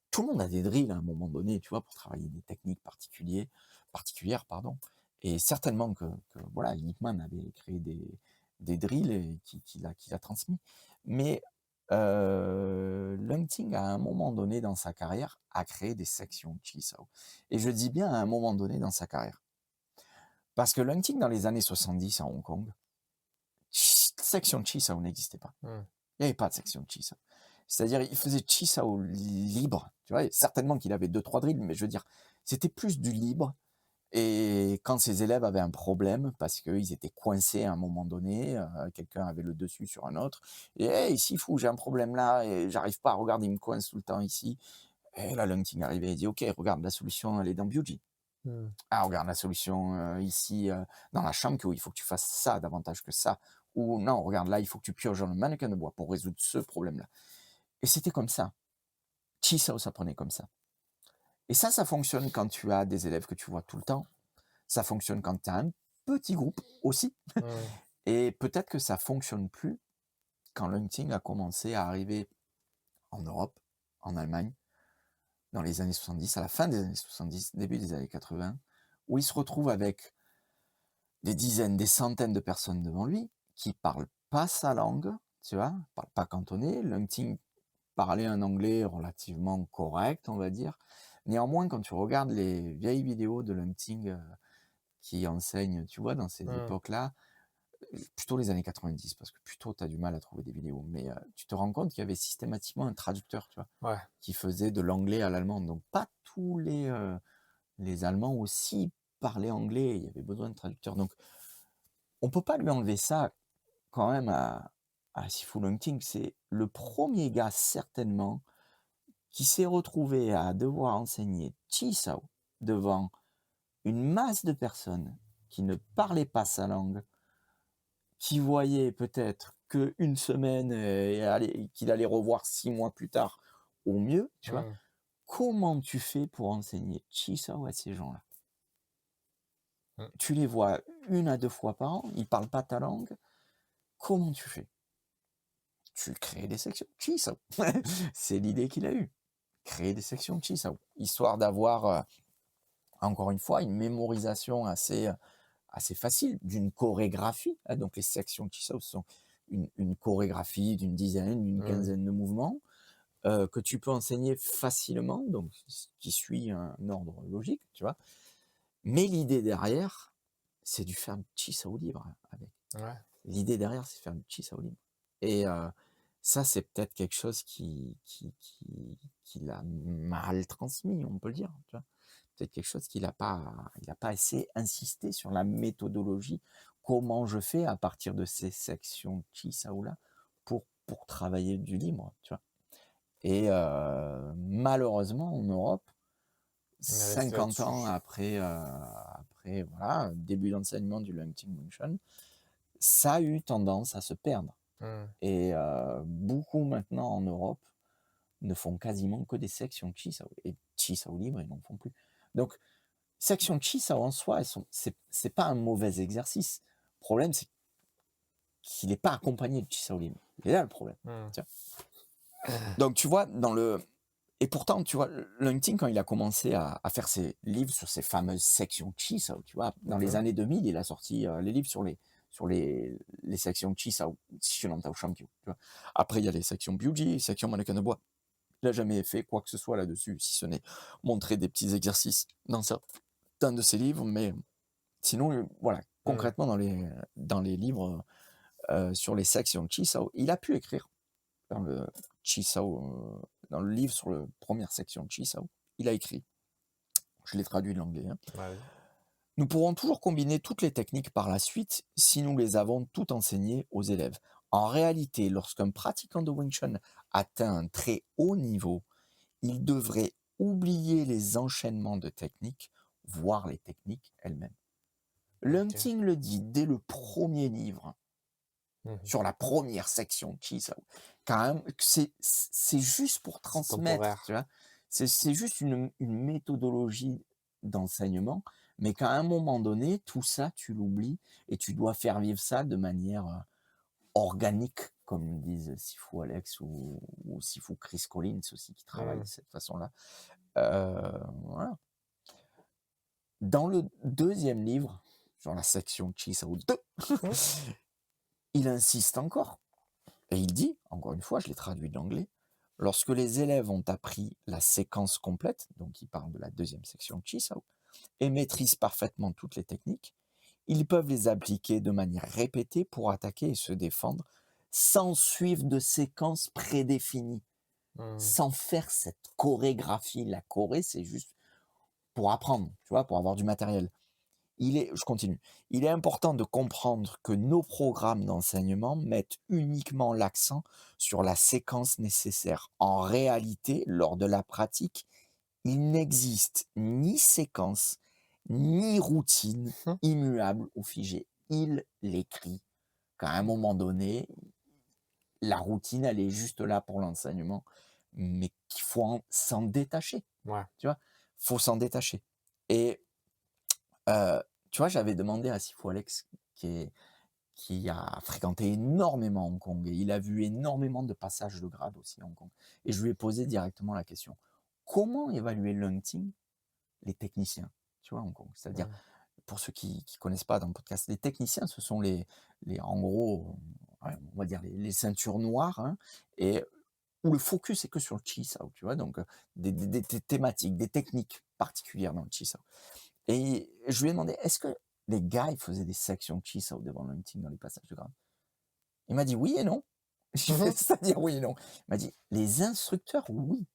Tout le monde a des drills à un moment donné, tu vois? Pour travailler des techniques particulières, pardon et certainement que voilà, Ip Man avait créé des drills et qu'il a transmis. Mais Lung Ting, à un moment donné dans sa carrière, a créé des sections Chi Sao et je dis bien à un moment donné dans sa carrière. Parce que Lung Ting, dans les années 70 à Hong Kong, section Chi Sao n'existait pas. Mmh. Il n'y avait pas de section Chi Sao. C'est-à-dire, il faisait Chi Sao libre, tu vois? Et certainement qu'il avait deux trois drills, mais je veux dire, c'était plus du libre et quand ses élèves avaient un problème, parce qu'ils étaient coincés à un moment donné, quelqu'un avait le dessus sur un autre et: «Hey Sifu, j'ai un problème là et j'arrive pas, regarde, il me coince tout le temps ici» et là, Lung Ting arrivait et dit: «OK, regarde, la solution, elle est dans Bioji. Mmh. Ah, regarde, la solution, ici, dans la Shankyo, il faut que tu fasses ça davantage que ça. Ou non, regarde, là, il faut que tu pioches dans le mannequin de bois pour résoudre ce problème-là» et c'était comme ça. Chi Sao s'apprenait comme ça et ça fonctionne quand tu as des élèves que tu vois tout le temps. Ça fonctionne quand tu as un petit groupe aussi Mmh. et peut-être que ça fonctionne plus quand l'hunting a commencé à arriver en Europe, en Allemagne, dans les années 70, à la fin des années 70, début des années 80, où il se retrouve avec des dizaines, des centaines de personnes devant lui qui parlent pas sa langue, tu vois? Parlent pas cantonais. L'hunting parlait un anglais relativement correct, on va dire. Néanmoins, quand tu regardes les vieilles vidéos de l'hunting, qui enseignent, tu vois, dans ces Mmh. époques-là, plutôt les années 90, parce que plus tôt, tu as du mal à trouver des vidéos. Mais tu te rends compte qu'il y avait systématiquement un traducteur, tu vois, Ouais. qui faisait de l'anglais à l'allemand. Donc pas tous les Allemands aussi parlaient anglais, il y avait besoin de traducteurs. Donc on peut pas lui enlever ça quand même à Sifu Longting. C'est le premier gars certainement qui s'est retrouvé à devoir enseigner Chi Sao devant une masse de personnes qui ne parlaient pas sa langue, qui voyait peut-être qu'une semaine et qu'il allait revoir 6 mois plus tard au mieux, tu vois? Mmh. Comment tu fais pour enseigner Chi-Sao à ces gens-là? Mmh. Tu les vois 1 à 2 fois par an, ils parlent pas ta langue, comment tu fais? Tu crées des sections Chi-Sao. C'est l'idée qu'il a eue. Créer des sections Chi-Sao, histoire d'avoir, encore une fois, une mémorisation assez facile d'une chorégraphie, hein. Donc les sections Chi-Sao sont une chorégraphie d'une dizaine, d'une Mmh. quinzaine de mouvements, que tu peux enseigner facilement, donc qui suit un ordre logique, tu vois? Mais l'idée derrière, c'est du faire du Chi-Sao libre avec. Ouais. L'idée derrière, c'est de faire du Chi-Sao libre et ça, c'est peut-être quelque chose qu'il a mal transmis, on peut le dire, tu vois? Peut-être quelque chose il a pas assez insisté sur la méthodologie. Comment je fais à partir de ces sections Chi-Sao là pour travailler du libre, tu vois? Et malheureusement en Europe, On est resté 50 ans là-dessus. après voilà, début d'enseignement du Lung Ting Wing Chun, ça a eu tendance à se perdre. Mmh. Et beaucoup maintenant en Europe ne font quasiment que des sections Chisao et Chisao libre, ils n'en font plus. Donc section Chisao en soi, c'est pas un mauvais exercice. Le problème, c'est qu'il n'est pas accompagné de Chisao libre. Et là le problème. Mmh. Tiens. Donc tu vois, et pourtant, tu vois, Lungting, quand il a commencé à faire ses livres sur ces fameuses sections Chisao, tu vois, dans les Mmh. années 2000, il a sorti les livres sur les sections Chisao, Shilantao Shankyu, tu vois. Après, il y a les sections Byuji, les sections Mannequin de bois. Il n'a jamais fait quoi que ce soit là-dessus, si ce n'est montrer des petits exercices dans certains de ses livres, mais sinon, voilà, Mmh. concrètement, dans les livres sur les sections Chisao, il a pu écrire dans le dans le livre sur la première section de Chisao, il a écrit, je l'ai traduit de l'anglais, hein. Ouais. Nous pourrons toujours combiner toutes les techniques par la suite si nous les avons toutes enseignées aux élèves. En réalité, lorsqu'un pratiquant de Wing Chun atteint un très haut niveau, il devrait oublier les enchaînements de techniques, voire les techniques elles-mêmes. Lung OK. Ting le dit dès le premier livre, Mmh. sur la première section de Chisao. Quand même, c'est juste pour C'est transmettre, temporaire. tu vois. C'est juste une méthodologie d'enseignement, mais qu'à un moment donné, tout ça, tu l'oublies et tu dois faire vivre ça de manière organique, comme disent Sifu Alex ou Sifu Chris Collins aussi, qui travaillent Mmh. de cette façon-là. Voilà. Dans le deuxième livre, sur la section Chisao 2, Mmh. il insiste encore. Et il dit, encore une fois, je l'ai traduit de l'anglais, lorsque les élèves ont appris la séquence complète, donc il parle de la deuxième section de Chisao, et maîtrisent parfaitement toutes les techniques, ils peuvent les appliquer de manière répétée pour attaquer et se défendre sans suivre de séquence prédéfinie, Mmh. sans faire cette chorégraphie. La choré, c'est juste pour apprendre, tu vois, pour avoir du matériel. Je continue. Il est important de comprendre que nos programmes d'enseignement mettent uniquement l'accent sur la séquence nécessaire. En réalité, lors de la pratique, il n'existe ni séquence, ni routine Mmh. immuable ou figée. Il l'écrit qu'à un moment donné, la routine, elle est juste là pour l'enseignement, mais qu'il faut s'en détacher. Ouais. Tu vois, faut s'en détacher. Et Heu, tu vois, j'avais demandé à Sifu Alex qui a fréquenté énormément Hong Kong et il a vu énormément de passages de grade aussi à Hong Kong et je lui ai posé directement la question: «Comment évaluer l'hunting les techniciens?» Tu vois, à Hong Kong? C'est-à-dire, Mmh. pour ceux qui connaissent pas dans le podcast, les techniciens, ce sont les en gros, ouais, on va dire les ceintures noires, hein, et où le focus est que sur le Chi Sao, tu vois? Donc, des thématiques, des techniques particulières dans le Chi Sao. Et je lui ai demandé: «Est-ce que les gars, ils faisaient des sections Chi-Sao devant le meeting dans les passages de grade?» Il m'a dit: «Oui et non». J'ai fait: Mmh. «C'est-à-dire oui et non?» Il m'a dit: «Les instructeurs, oui.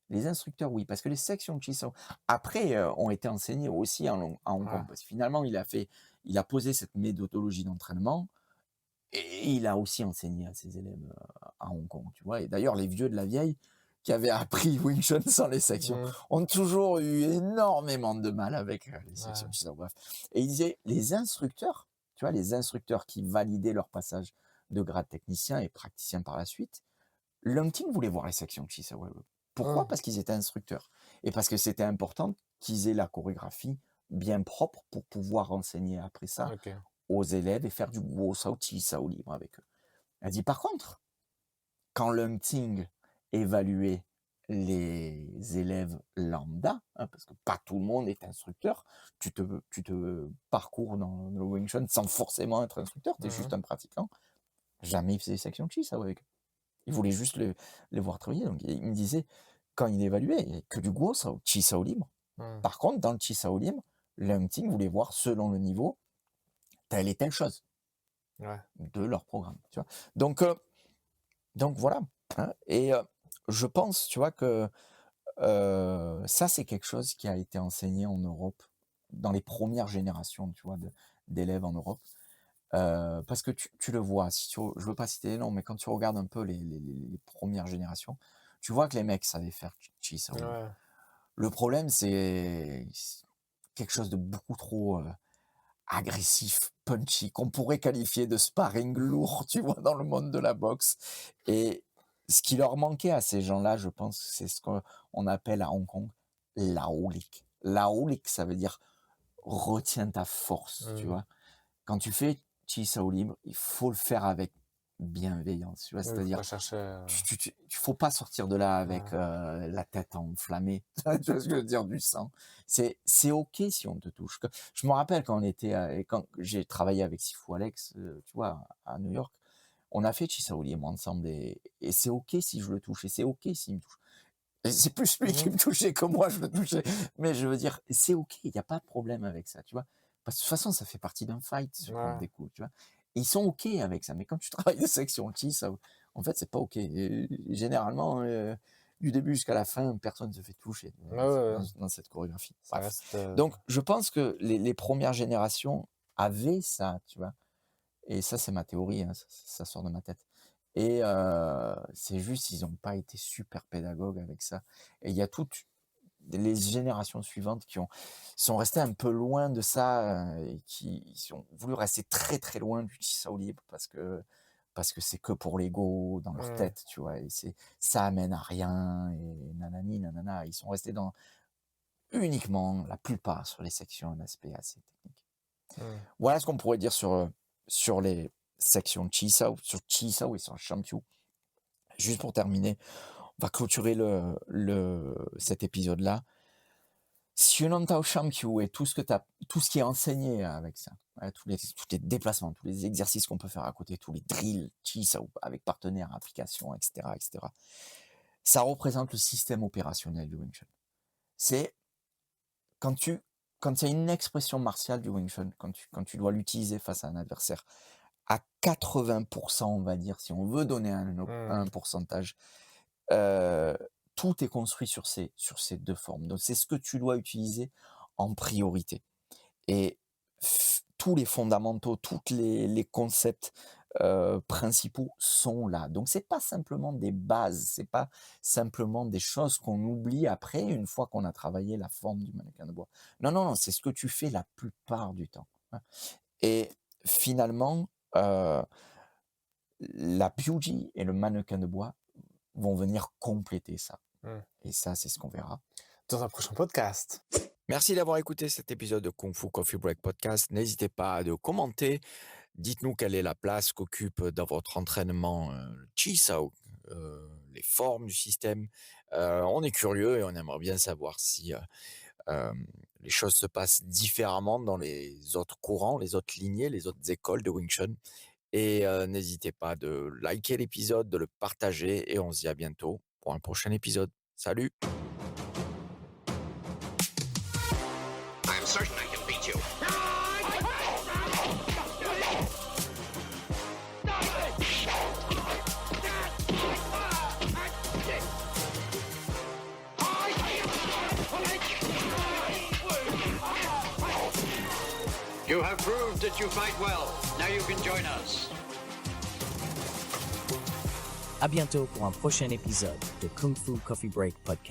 Les instructeurs, oui, parce que les sections Chi-Sao après, ont été enseignées aussi à Hong Ouais. Kong, parce que finalement il a posé cette méthodologie d'entraînement et il a aussi enseigné à ses élèves, à Hong Kong, tu vois? Et d'ailleurs les vieux de la vieille qui avaient appris Wing Chun sans les sections Mmh. ont toujours eu énormément de mal avec, les Ouais. sections Chi-Sao, bref. Et il disait: «Les instructeurs, tu vois, les instructeurs qui validaient leur passage de grade technicien et praticien par la suite, Lungting voulait voir les sections Chi-Sao, pourquoi? Mmh. Parce qu'ils étaient instructeurs et parce que c'était important qu'ils aient la chorégraphie bien propre pour pouvoir enseigner après ça OK. aux élèves et faire du Guo Sao Chi Sao libre avec eux. Elle dit par contre, quand Lung Ting évaluait les élèves lambda, hein, parce que pas tout le monde est instructeur, tu te parcours dans le Wing Chun sans forcément être instructeur, tu es Mmh. juste un pratiquant. Jamais il faisait des sections Chi Sao avec eux. Il voulait juste les voir travailler. Donc il me disait, quand il évaluait, il n'y avait que du Guo Sao, Chi Sao libre. Mmh. Par contre, dans le Chi Sao libre, Lung Ting voulait voir selon le niveau telle et telle chose Ouais. de leur programme, tu vois? Donc voilà, hein. Et je pense, tu vois, que ça, c'est quelque chose qui a été enseigné en Europe dans les premières générations, tu vois, d'élèves en Europe. Parce que tu le vois, si tu je veux pas citer les noms, mais quand tu regardes un peu les premières générations, tu vois que les mecs savaient faire Chi Sao libre. Ouais. Le problème, c'est quelque chose de beaucoup trop, agressif, punchy, qu'on pourrait qualifier de sparring lourd, tu vois, dans le monde de la boxe. Et ce qui leur manquait à ces gens-là, je pense, c'est ce qu'on appelle à Hong Kong l'aolik. L'aolik, ça veut dire retiens ta force, tu Mmh. vois. Quand tu fais Chi Sao libre, il faut le faire avec bienveillance, tu vois. Oui, faut C'est-à-dire, pas chercher à faut pas sortir de là avec ouais. la tête enflammée, tu vois ce que je veux dire, du sang. C'est OK si on te touche. Je me rappelle quand on était, quand j'ai travaillé avec Sifu Alex, tu vois, à New York, on a fait Chi Sao libre ensemble et c'est OK si je le touche et c'est OK s'il me touche. Et c'est plus lui qui Mmh. me touchait que moi je le touchais. Mais je veux dire, c'est OK, il y a pas de problème avec ça, tu vois? Parce que de toute façon, ça fait partie d'un fight, se prendre Ouais. des coups, tu vois? Et ils sont OK avec ça. Mais quand tu travailles de section chi, ça en fait, c'est pas OK. Et généralement, du début jusqu'à la fin, personne ne se fait toucher Ouais, ouais, ouais. dans cette chorégraphie. Ça Bref. reste, Donc je pense que les premières générations avaient ça, tu vois? Et ça, c'est ma théorie, hein, ça sort de ma tête. Et c'est juste, ils ont pas été super pédagogues avec ça. Et il y a toutes les générations suivantes qui sont restées un peu loin de ça, et qui ont voulu rester très, très loin du Chi libre parce que c'est que pour l'ego dans leur mmh, tête, tu vois? Et ça amène à rien et nanani nanana. Ils sont restés dans uniquement, la plupart, sur les sections, un aspect assez technique. mmh. Voilà ce qu'on pourrait dire sur les sections Chi-Sao, sur Chi-Sao et sur Sham-Kyu. Juste pour terminer, on va clôturer cet épisode-là. Xunong Tao Sham-Kyu et tout ce qui est enseigné avec ça, tous les déplacements, tous les exercices qu'on peut faire à côté, tous les drills Chi-Sao avec partenaires, applications, etc., etc. Ça représente le système opérationnel du Wing Chun. C'est quand tu quand il y a une expression martiale du Wing Chun, quand tu dois l'utiliser face à un adversaire, à 80%, on va dire, si on veut donner un Mmh. pourcentage, tout est construit sur ces 2 formes. Donc c'est ce que tu dois utiliser en priorité et tous les fondamentaux, toutes les concepts, principaux sont là. Donc c'est pas simplement des bases, c'est pas simplement des choses qu'on oublie après, une fois qu'on a travaillé la forme du mannequin de bois. Non, non, non, c'est ce que tu fais la plupart du temps, hein. Et finalement, la Pyuji et le mannequin de bois vont venir compléter ça. Mmh. Et ça, c'est ce qu'on verra Dans un prochain podcast. Merci d'avoir écouté cet épisode de Kung Fu Coffee Break Podcast. N'hésitez pas à commenter. Dites-nous quelle est la place qu'occupe dans votre entraînement le Chi Sao, les formes du système. On est curieux et on aimerait bien savoir si euh, les choses se passent différemment dans les autres courants, les autres lignées, les autres écoles de Wing Chun. Et n'hésitez pas de liker l'épisode, de le partager et on se dit à bientôt pour un prochain épisode. Salut! I'm certain I can beat you. You have proved that you fight well. Now you can join us. À bientôt pour un prochain épisode de Kung Fu Coffee Break Podcast.